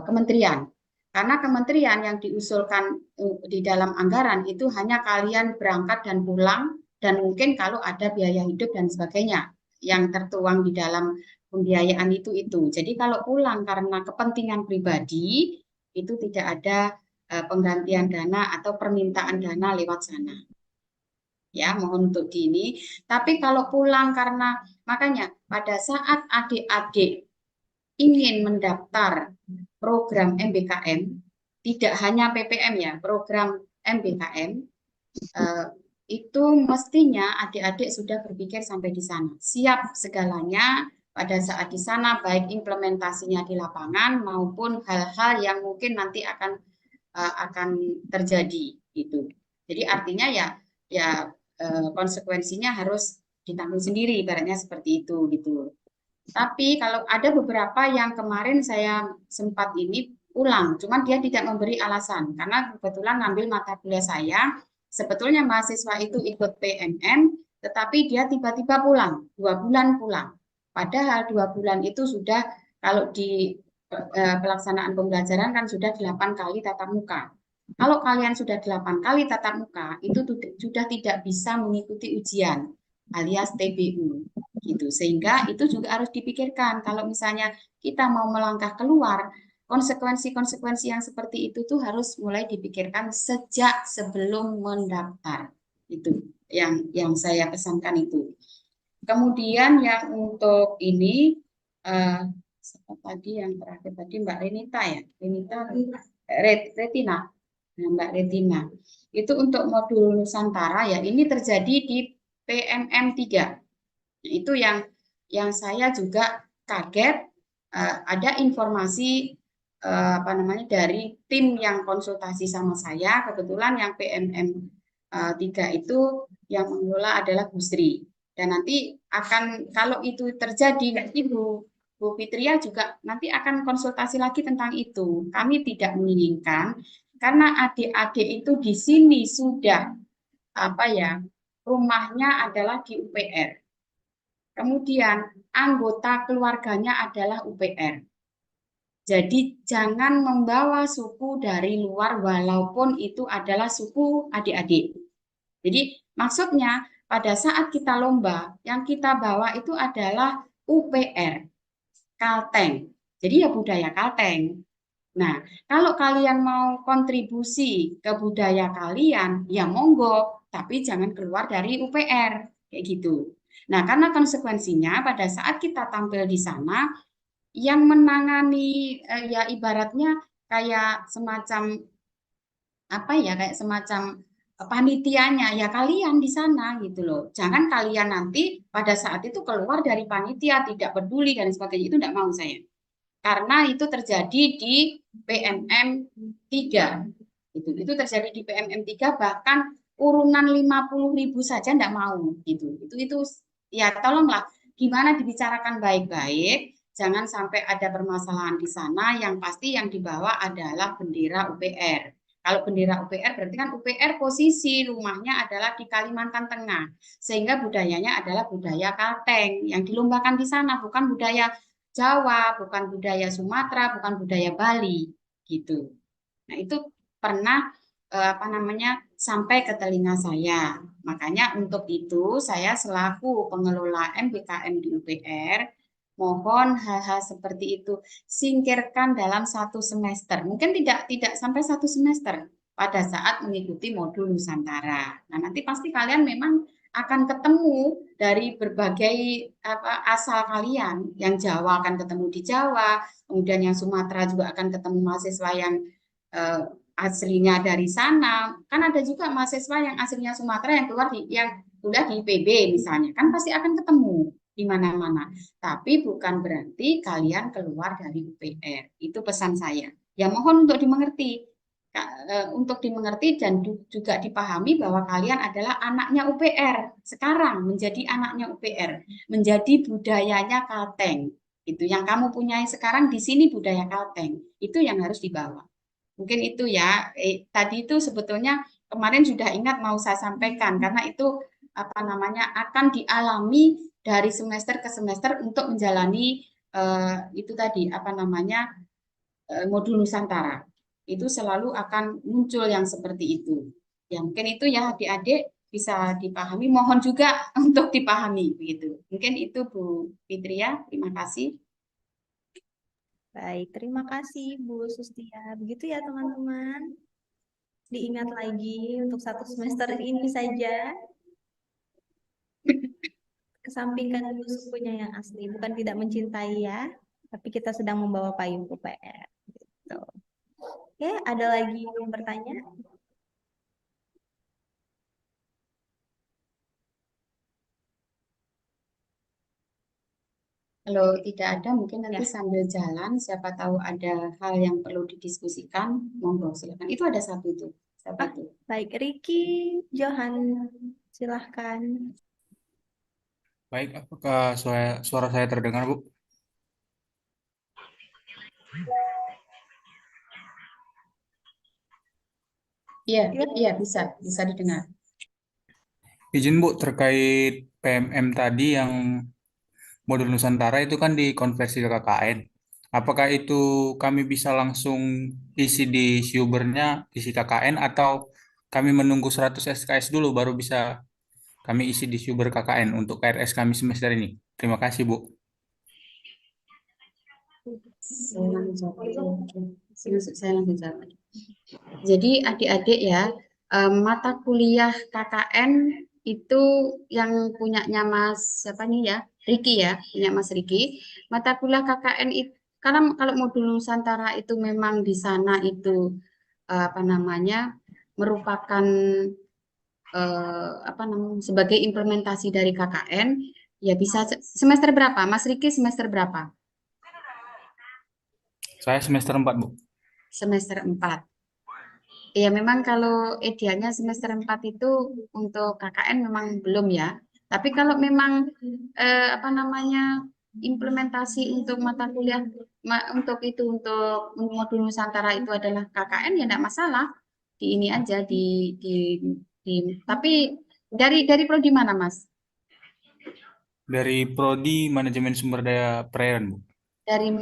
kementerian. Karena kementerian yang diusulkan di dalam anggaran itu hanya kalian berangkat dan pulang, dan mungkin kalau ada biaya hidup dan sebagainya yang tertuang di dalam pembiayaan itu. Jadi kalau pulang karena kepentingan pribadi itu tidak ada penggantian dana atau permintaan dana lewat sana. Ya, mohon untuk ini. Tapi kalau pulang makanya pada saat adik-adik ingin mendaftar program MBKM, tidak hanya PPM ya, program MBKM, itu mestinya adik-adik sudah berpikir sampai di sana. Siap segalanya pada saat di sana, baik implementasinya di lapangan maupun hal-hal yang mungkin nanti akan terjadi gitu. Jadi artinya ya konsekuensinya harus ditanggung sendiri, ibaratnya seperti itu gitu. Tapi kalau ada beberapa yang kemarin saya sempat pulang, cuman dia tidak memberi alasan karena kebetulan ngambil mata kuliah saya, sebetulnya mahasiswa itu ikut PMM, tetapi dia tiba-tiba pulang, 2 bulan pulang. Padahal 2 bulan itu sudah, kalau di pelaksanaan pembelajaran kan sudah 8 kali tatap muka. Kalau kalian sudah 8 kali tatap muka, itu sudah tidak bisa mengikuti ujian alias TBU. gitu. Sehingga itu juga harus dipikirkan kalau misalnya kita mau melangkah keluar, konsekuensi-konsekuensi yang seperti itu tuh harus mulai dipikirkan sejak sebelum mendaftar. Itu yang saya pesankan itu. Kemudian yang untuk ini siapa tadi yang terakhir tadi Mbak Renita ya, Retina. Nah, Mbak Retina. Itu untuk modul Nusantara ya, ini terjadi di PMM 3. Itu yang saya juga kaget ada informasi apa namanya dari tim yang konsultasi sama saya, kebetulan yang PMM 3 itu yang mengelola adalah Bu Sri. Dan nanti akan kalau itu terjadi nanti Bu Fitria juga nanti akan konsultasi lagi tentang itu. Kami tidak menginginkan karena adik-adik itu di sini sudah apa ya, rumahnya adalah di UPR. Kemudian anggota keluarganya adalah UPR. Jadi jangan membawa suku dari luar walaupun itu adalah suku adik-adik. Jadi maksudnya pada saat kita lomba yang kita bawa itu adalah UPR, Kalteng. Jadi ya budaya Kalteng. Nah, kalau kalian mau kontribusi ke budaya kalian, ya monggo, tapi jangan keluar dari UPR, kayak gitu. Nah, karena konsekuensinya pada saat kita tampil di sana, yang menangani ya ibaratnya kayak semacam apa ya, kayak semacam panitianya ya kalian di sana gitu loh. Jangan kalian nanti pada saat itu keluar dari panitia tidak peduli dan sebagainya, itu tidak mau saya. Karena itu terjadi di PMM 3. Itu terjadi di PMM 3 bahkan urunan 50.000 saja tidak mau gitu. Itu ya tolonglah gimana dibicarakan baik-baik, jangan sampai ada permasalahan di sana, yang pasti yang dibawa adalah bendera UPR. Kalau bendera UPR berarti kan UPR posisi rumahnya adalah di Kalimantan Tengah, sehingga budayanya adalah budaya Kalteng yang dilombakan di sana, bukan budaya Jawa, bukan budaya Sumatera, bukan budaya Bali, gitu. Nah itu pernah apa namanya sampai ke telinga saya. Makanya untuk itu saya selaku pengelola MBKM di UPR mohon hal-hal seperti itu singkirkan dalam satu semester. Mungkin tidak sampai satu semester pada saat mengikuti modul Nusantara. Nah nanti pasti kalian memang akan ketemu dari berbagai asal kalian. Yang Jawa akan ketemu di Jawa, kemudian yang Sumatera juga akan ketemu mahasiswa yang aslinya dari sana. Kan ada juga mahasiswa yang aslinya Sumatera yang keluar yang kuliah di IPB misalnya, kan pasti akan ketemu di mana-mana. Tapi bukan berarti kalian keluar dari UPR. Itu pesan saya. Ya mohon untuk dimengerti. Untuk dimengerti dan juga dipahami bahwa kalian adalah anaknya UPR. Sekarang menjadi anaknya UPR, menjadi budayanya Kalteng. Itu yang kamu punyai sekarang di sini budaya Kalteng. Itu yang harus dibawa. Mungkin itu ya. Tadi itu sebetulnya kemarin sudah ingat mau saya sampaikan karena itu apa namanya akan dialami dari semester ke semester untuk menjalani itu tadi apa namanya modul Nusantara. Itu selalu akan muncul yang seperti itu. Ya mungkin itu ya adik-adik bisa dipahami, mohon juga untuk dipahami begitu. Mungkin itu Bu Fitria, terima kasih. Baik, terima kasih Bu Sustia. Begitu ya teman-teman. Diingat lagi untuk satu semester ini saja. Kesampingkan dulu sukunya yang asli. Bukan tidak mencintai ya, tapi kita sedang membawa payung UPR. Gitu. Oke, ada lagi yang bertanya? Kalau tidak ada, mungkin nanti sambil jalan, siapa tahu ada hal yang perlu didiskusikan, monggo silakan. Itu ada satu itu. Siapa itu? Baik, Ricky, Johan, silahkan. Baik, apakah suara saya terdengar, Bu? Iya, bisa didengar. Izin, Bu, terkait PMM tadi yang modul Nusantara itu kan dikonversi ke KKN. Apakah itu kami bisa langsung isi di Syubernya, isi KKN, atau kami menunggu 100 SKS dulu baru bisa kami isi di Syuber KKN untuk KRS kami semester ini? Terima kasih, Bu. Saya langsung jawab. Oke. Saya langsung jawab. Jadi adik-adik ya, mata kuliah KKN itu yang punyanya Mas siapa nih ya, Riki ya, punya Mas Riki. Mata kuliah KKN itu karena kalau modul Nusantara itu memang di sana itu apa namanya merupakan apa namanya sebagai implementasi dari KKN, ya bisa semester berapa? Mas Riki semester berapa? Saya semester 4, Bu. Semester 4. Ya, memang kalau idealnya semester 4 itu untuk KKN memang belum ya. Tapi kalau memang apa namanya implementasi untuk mata kuliah untuk itu untuk modul Nusantara itu adalah KKN ya enggak masalah. Di ini aja di tapi dari prodi mana, Mas? Dari Prodi Manajemen Sumber Daya Perairan, Bu. Dari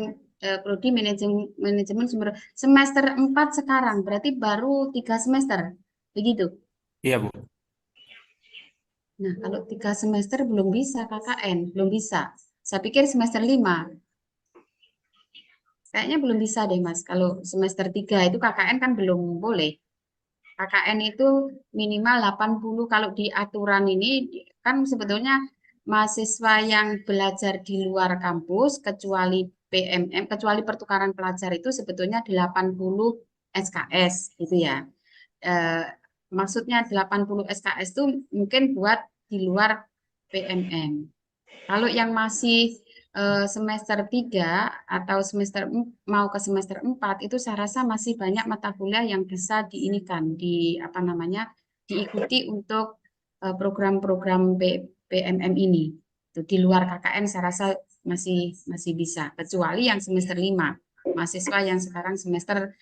prodi manajemen sumber semester 4 sekarang berarti baru 3 semester. Begitu. Iya, Bu. Nah, kalau 3 semester belum bisa KKN, belum bisa. Saya pikir semester 5. Kayaknya belum bisa deh, Mas. Kalau semester 3 itu KKN kan belum boleh. KKN itu minimal 80. Kalau di aturan ini kan sebetulnya mahasiswa yang belajar di luar kampus kecuali PMM, kecuali pertukaran pelajar itu sebetulnya 80 SKS gitu ya. Eh, Maksudnya 80 SKS itu mungkin buat di luar PMM. Kalau yang masih semester 3 atau mau ke semester 4 itu saya rasa masih banyak mata kuliah yang bisa diinikan di apa namanya diikuti untuk program-program PMM ini. Itu di luar KKN saya rasa masih masih bisa kecuali yang semester 5. Mahasiswa yang sekarang semester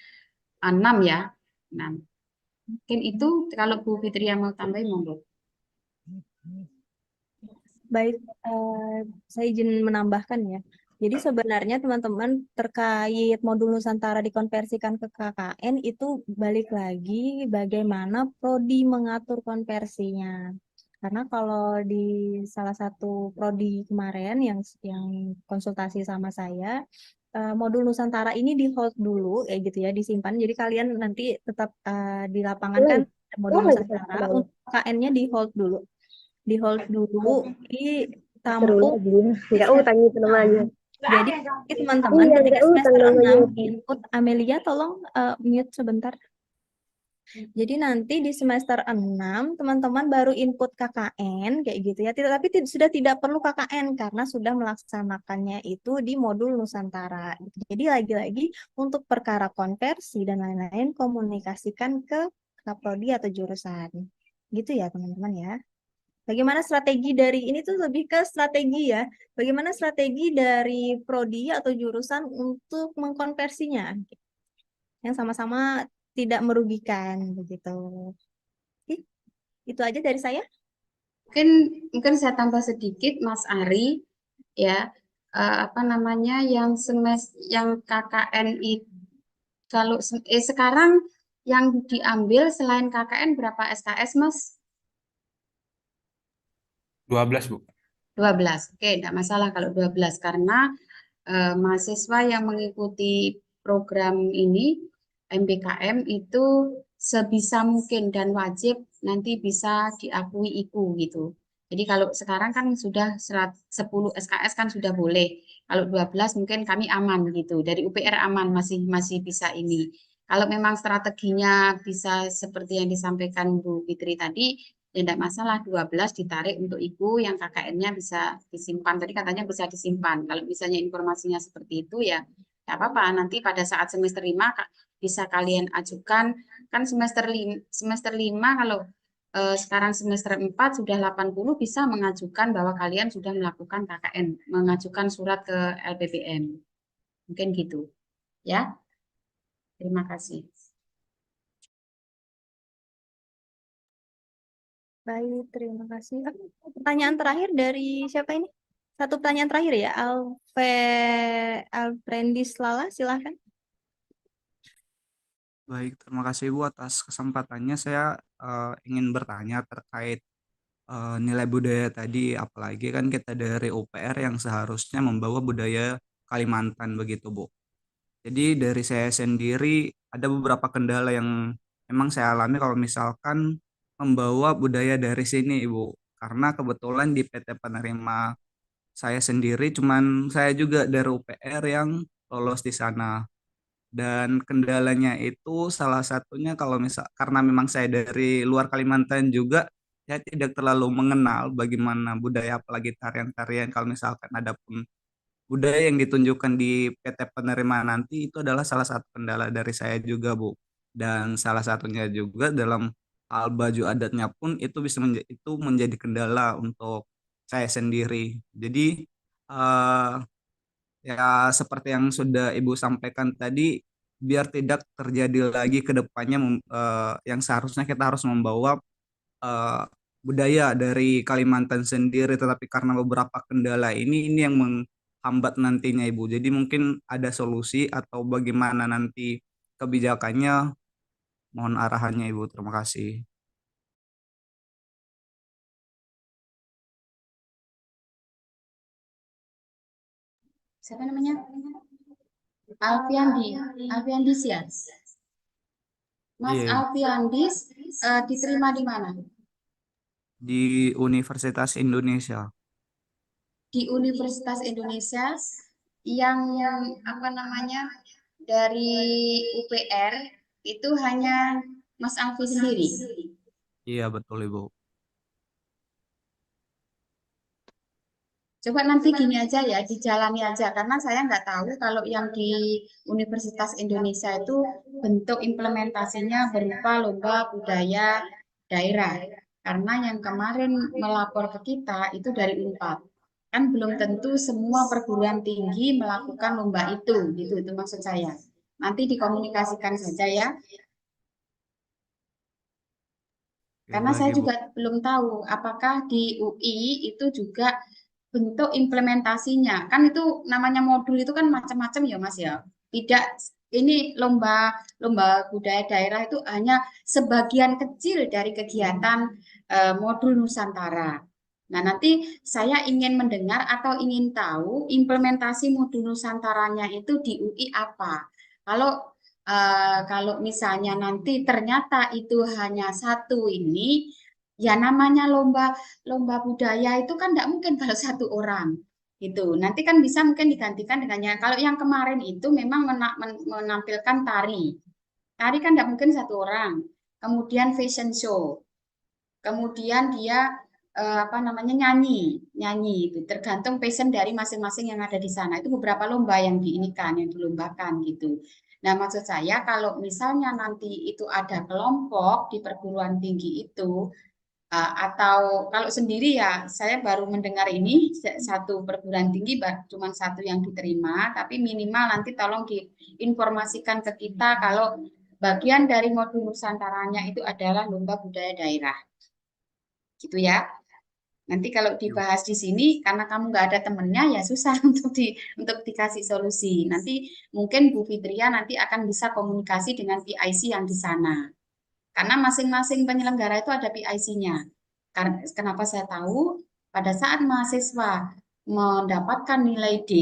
6 ya. 6. Mungkin itu kalau Bu Fitria mau tambahin monggo. Baik, saya izin menambahkan ya. Jadi sebenarnya teman-teman terkait modul Nusantara dikonversikan ke KKN itu balik lagi bagaimana prodi mengatur konversinya. Karena kalau di salah satu prodi kemarin yang konsultasi sama saya, modul Nusantara ini di hold dulu, ya gitu ya, disimpan. Jadi kalian nanti tetap di lapangan kan modul Nusantara, untuk KKN-nya di hold dulu ditampung. Nggak utang itu namanya. Jadi teman-teman Iya, ketika nggak utang semester 6 namanya. input Amelia tolong mute sebentar. Jadi nanti di semester 6 teman-teman baru input KKN kayak gitu ya. Tapi sudah tidak perlu KKN karena sudah melaksanakannya itu di modul Nusantara. Jadi lagi-lagi untuk perkara konversi dan lain-lain komunikasikan ke kaprodi atau jurusan. Gitu ya teman-teman ya. Bagaimana strategi dari ini tuh lebih ke strategi ya. Bagaimana strategi dari prodi atau jurusan untuk mengkonversinya yang sama-sama tidak merugikan begitu. Oke, itu aja dari saya. Mungkin saya tambah sedikit Mas Ari ya apa namanya yang KKN itu kalau sekarang yang diambil selain KKN berapa SKS Mas? 12, Bu. 12. Oke, tidak masalah kalau 12 karena mahasiswa yang mengikuti program ini MBKM itu sebisa mungkin dan wajib nanti bisa diakui IKU gitu. Jadi kalau sekarang kan sudah 10 SKS kan sudah boleh. Kalau 12 mungkin kami aman gitu. Dari UPR aman masih masih bisa ini. Kalau memang strateginya bisa seperti yang disampaikan Bu Fitri tadi, ya tidak masalah 12 ditarik untuk ibu yang KKN-nya bisa disimpan. Tadi katanya bisa disimpan. Kalau misalnya informasinya seperti itu ya tidak apa-apa. Nanti pada saat semester 5 bisa kalian ajukan. Kan semester 5 kalau sekarang semester 4 sudah 80 bisa mengajukan bahwa kalian sudah melakukan KKN, mengajukan surat ke LPPM. Mungkin gitu. Ya. Terima kasih. Baik, terima kasih. Pertanyaan terakhir dari siapa ini? Satu pertanyaan terakhir ya, Alfrendis Lala, silahkan. Baik, terima kasih Bu atas kesempatannya. Saya ingin bertanya terkait nilai budaya tadi, apalagi kan kita dari UPR yang seharusnya membawa budaya Kalimantan begitu, Bu. Jadi dari saya sendiri ada beberapa kendala yang memang saya alami kalau misalkan membawa budaya dari sini, Ibu. Karena kebetulan di PT penerima saya sendiri cuman saya juga dari UPR yang lolos di sana. Dan kendalanya itu salah satunya kalau misal karena memang saya dari luar Kalimantan juga, saya tidak terlalu mengenal bagaimana budaya apalagi tarian-tarian kalau misalkan ada pun budaya yang ditunjukkan di PT penerima nanti itu adalah salah satu kendala dari saya juga, Bu. Dan salah satunya juga dalam hal baju adatnya pun itu itu menjadi kendala untuk saya sendiri. Jadi eh, ya seperti yang sudah Ibu sampaikan tadi, biar tidak terjadi lagi ke depannya yang seharusnya kita harus membawa eh, budaya dari Kalimantan sendiri, tetapi karena beberapa kendala ini yang menghambat nantinya, Ibu. Jadi mungkin ada solusi atau bagaimana nanti kebijakannya, mohon arahannya, Ibu. Terima kasih. Siapa namanya? Alfiandi, Alfiandis ya. Mas Iya, Alfiandis diterima di mana? di Universitas Indonesia. Di Universitas Indonesia yang apa namanya dari UPR itu hanya Mas Alfi sendiri. Iya, betul, Ibu. Coba nanti gini aja ya, dijalani aja karena saya nggak tahu kalau yang di Universitas Indonesia itu bentuk implementasinya berupa lomba budaya daerah. Karena yang kemarin melapor ke kita itu dari Unpad. Kan belum tentu semua perguruan tinggi melakukan lomba itu maksud saya. Nanti dikomunikasikan saja ya. Oke, Karena baik, saya Ibu. juga belum tahu apakah di UI itu juga bentuk implementasinya. Kan itu namanya modul itu kan macam-macam ya Mas ya. Tidak ini lomba budaya daerah itu hanya sebagian kecil dari kegiatan modul Nusantara. Nah, nanti saya ingin mendengar atau ingin tahu implementasi modul Nusantaranya itu di UI apa. Kalau kalau misalnya nanti ternyata itu hanya satu ini, ya namanya lomba budaya itu kan tidak mungkin kalau satu orang gitu. Nanti kan bisa mungkin digantikan dengannya. Kalau yang kemarin itu memang menampilkan tari. Tari kan tidak mungkin satu orang. Kemudian fashion show. Kemudian dia apa namanya nyanyi itu tergantung passion dari masing-masing yang ada di sana. Itu beberapa lomba yang diinikan, yang dilombakan gitu. Nah, maksud saya kalau misalnya nanti itu ada kelompok di perguruan tinggi itu atau kalau sendiri ya saya baru mendengar ini satu perguruan tinggi cuma satu yang diterima, tapi minimal nanti tolong diinformasikan ke kita kalau bagian dari modul Nusantaranya itu adalah lomba budaya daerah. Gitu ya. Nanti kalau dibahas di sini karena kamu nggak ada temennya ya susah untuk dikasih solusi. Nanti mungkin Bu Fitria nanti akan bisa komunikasi dengan PIC yang di sana. Karena masing-masing penyelenggara itu ada PIC-nya. Kenapa saya tahu? Pada saat mahasiswa mendapatkan nilai D,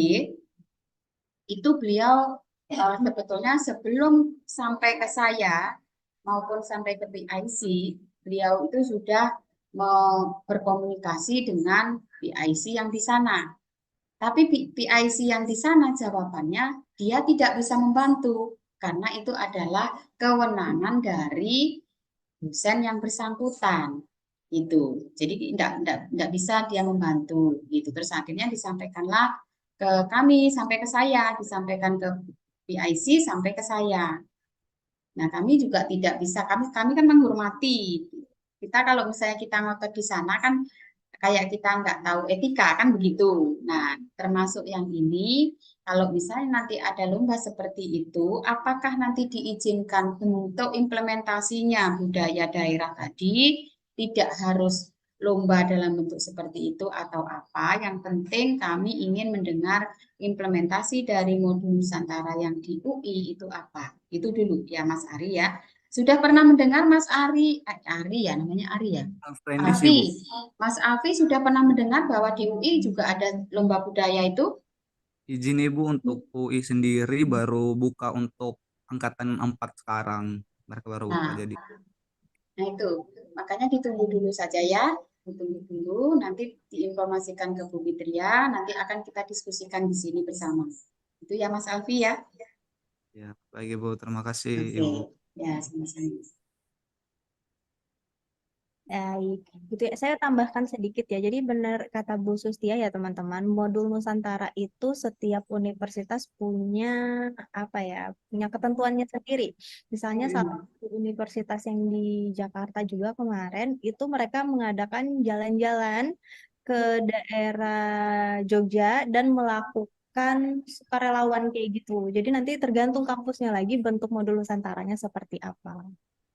itu beliau sebetulnya sebelum sampai ke saya maupun sampai ke PIC, beliau itu sudah berkomunikasi dengan PIC yang di sana. Tapi PIC yang di sana jawabannya dia tidak bisa membantu karena itu adalah kewenangan dari dosen yang bersangkutan itu. Jadi tidak bisa dia membantu gitu. Terus akhirnya disampaikanlah ke kami sampai ke saya, disampaikan ke PIC sampai ke saya. Nah, kami juga tidak bisa, kami kan menghormati. Kita kalau misalnya kita ngotot di sana kan kayak kita nggak tahu etika kan begitu. Nah, termasuk yang ini, kalau misalnya nanti ada lomba seperti itu, apakah nanti diizinkan untuk implementasinya budaya daerah tadi, tidak harus lomba dalam bentuk seperti itu atau apa. Yang penting kami ingin mendengar implementasi dari modul Nusantara yang di UI itu apa. Itu dulu ya Mas Ari ya. Sudah pernah mendengar Mas Ari, Ari ya namanya Ari ya? Friendly sih, Bu. Mas Alfi sudah pernah mendengar bahwa di UI juga ada lomba budaya itu? Izin Ibu untuk UI sendiri baru buka untuk angkatan 4 sekarang. Mereka baru buka Nah, jadi. nah itu, makanya ditunggu dulu saja ya. Ditunggu dulu, nanti diinformasikan ke Bu Fitria, nanti akan kita diskusikan di sini bersama. Itu ya Mas Alfi ya? Ya, baik Ibu. Terima kasih Oke, Ibu. ya sama-sama. Baik, gitu ya. Saya tambahkan sedikit ya. Jadi benar kata Bu Sustia ya teman-teman, modul Nusantara itu setiap universitas punya apa ya, punya ketentuannya sendiri. Misalnya salah satu universitas yang di Jakarta juga kemarin itu mereka mengadakan jalan-jalan ke daerah Jogja dan melakukan sukarelawan kayak gitu. Jadi nanti tergantung kampusnya lagi bentuk modul Nusantaranya seperti apa.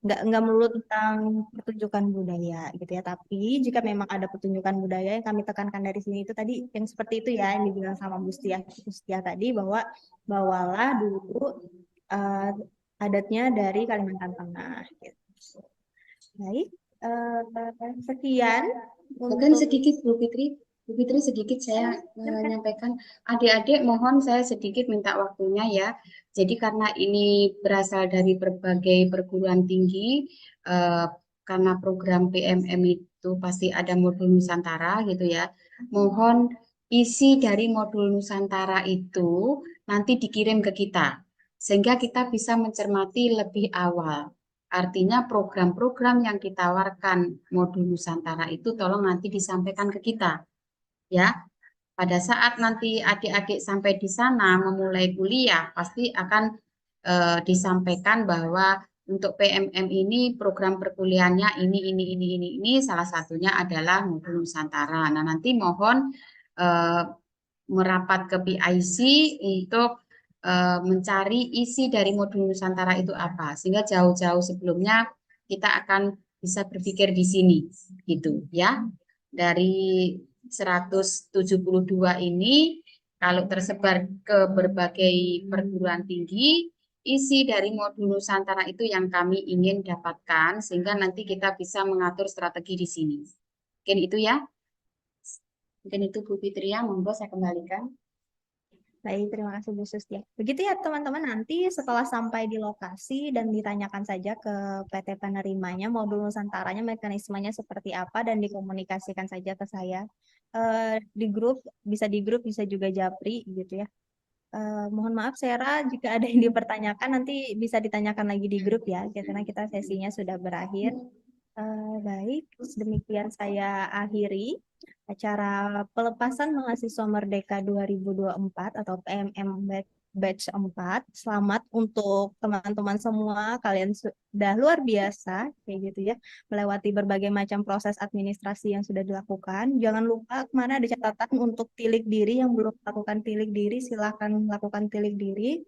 Nggak melulu tentang pertunjukan budaya gitu ya, tapi jika memang ada pertunjukan budaya yang kami tekankan dari sini itu tadi yang seperti itu ya yang dibilang sama Bu Setia tadi, bahwa bawalah dulu eh, adatnya dari Kalimantan Tengah gitu. Baik, sekian Mungkin untuk sedikit Bu Fitri, sedikit saya menyampaikan, adik-adik mohon saya sedikit minta waktunya ya. Jadi karena ini berasal dari berbagai perguruan tinggi, eh, karena program PMM itu pasti ada modul Nusantara gitu ya. Mohon isi dari modul Nusantara itu nanti dikirim ke kita, sehingga kita bisa mencermati lebih awal. Artinya program-program yang ditawarkan modul Nusantara itu tolong nanti disampaikan ke kita ya. Pada saat nanti adik-adik sampai di sana memulai kuliah pasti akan disampaikan bahwa untuk PMM ini program perkuliahannya ini salah satunya adalah modul Nusantara. Nah, nanti mohon eh, merapat ke PIC untuk mencari isi dari modul Nusantara itu apa, sehingga jauh-jauh sebelumnya kita akan bisa berpikir di sini gitu ya. Dari 172 ini kalau tersebar ke berbagai perguruan tinggi, isi dari modul Nusantara itu yang kami ingin dapatkan sehingga nanti kita bisa mengatur strategi di sini. Mungkin itu ya. Mungkin itu Bu Fitria, monggo saya kembalikan. Baik, terima kasih Bu Sustia. Begitu ya teman-teman, nanti setelah sampai di lokasi dan ditanyakan saja ke PT penerimanya modul Nusantaranya mekanismenya seperti apa dan dikomunikasikan saja ke saya. Di grup, bisa juga Japri gitu ya. Mohon maaf Sera, jika ada yang dipertanyakan nanti bisa ditanyakan lagi di grup ya, karena kita sesinya sudah berakhir. Baik, demikian saya akhiri acara pelepasan mahasiswa Merdeka 2024 atau PMM Batch 4. Selamat untuk teman-teman semua, kalian sudah luar biasa kayak gitu ya, melewati berbagai macam proses administrasi yang sudah dilakukan. Jangan lupa kemana ada catatan untuk tilik diri, yang belum melakukan tilik diri silahkan melakukan tilik diri.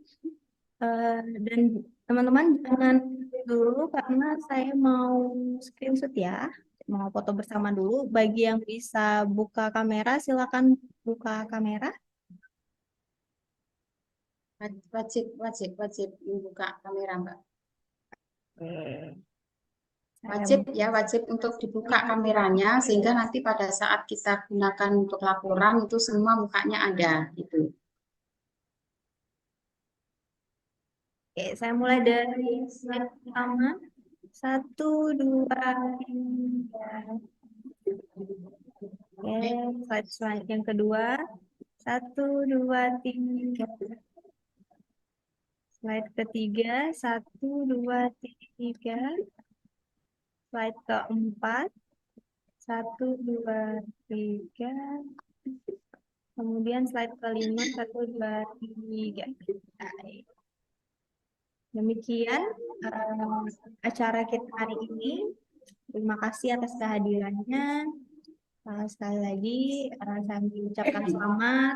Dan teman-teman jangan dulu karena saya mau screenshot ya, mau foto bersama dulu. Bagi yang bisa buka kamera, silakan buka kamera. Wajib membuka kamera, Mbak. Oke. Wajib ya, wajib untuk dibuka kameranya sehingga nanti pada saat kita gunakan untuk laporan itu semua mukanya ada gitu. Oke, saya mulai dari slide pertama. 1, 2, 3. Oke, slide yang kedua. 1, 2, 3. Slide ketiga. 1, 2, 3. Slide keempat. 1, 2, 3. Kemudian slide kelima. 1, 2, 3. Baik. Demikian acara kita hari ini. Terima kasih atas kehadirannya. Sekali lagi, saya mengucapkan selamat,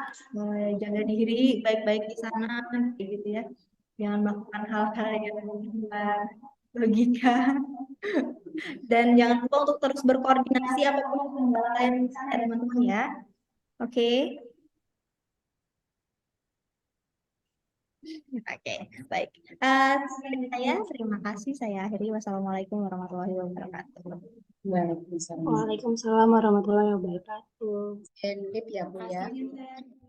jaga diri baik-baik di sana, gitu ya. Jangan melakukan hal-hal yang luar logika. Dan jangan lupa untuk terus berkoordinasi apapun kendala yang ada, teman-teman ya. Oke. Oke, baik. Terima kasih. Saya akhiri. Wassalamualaikum warahmatullahi wabarakatuh. Waalaikumsalam. Waalaikumsalam warahmatullahi wabarakatuh. And ya Bu ya. Terima kasih, Yunter.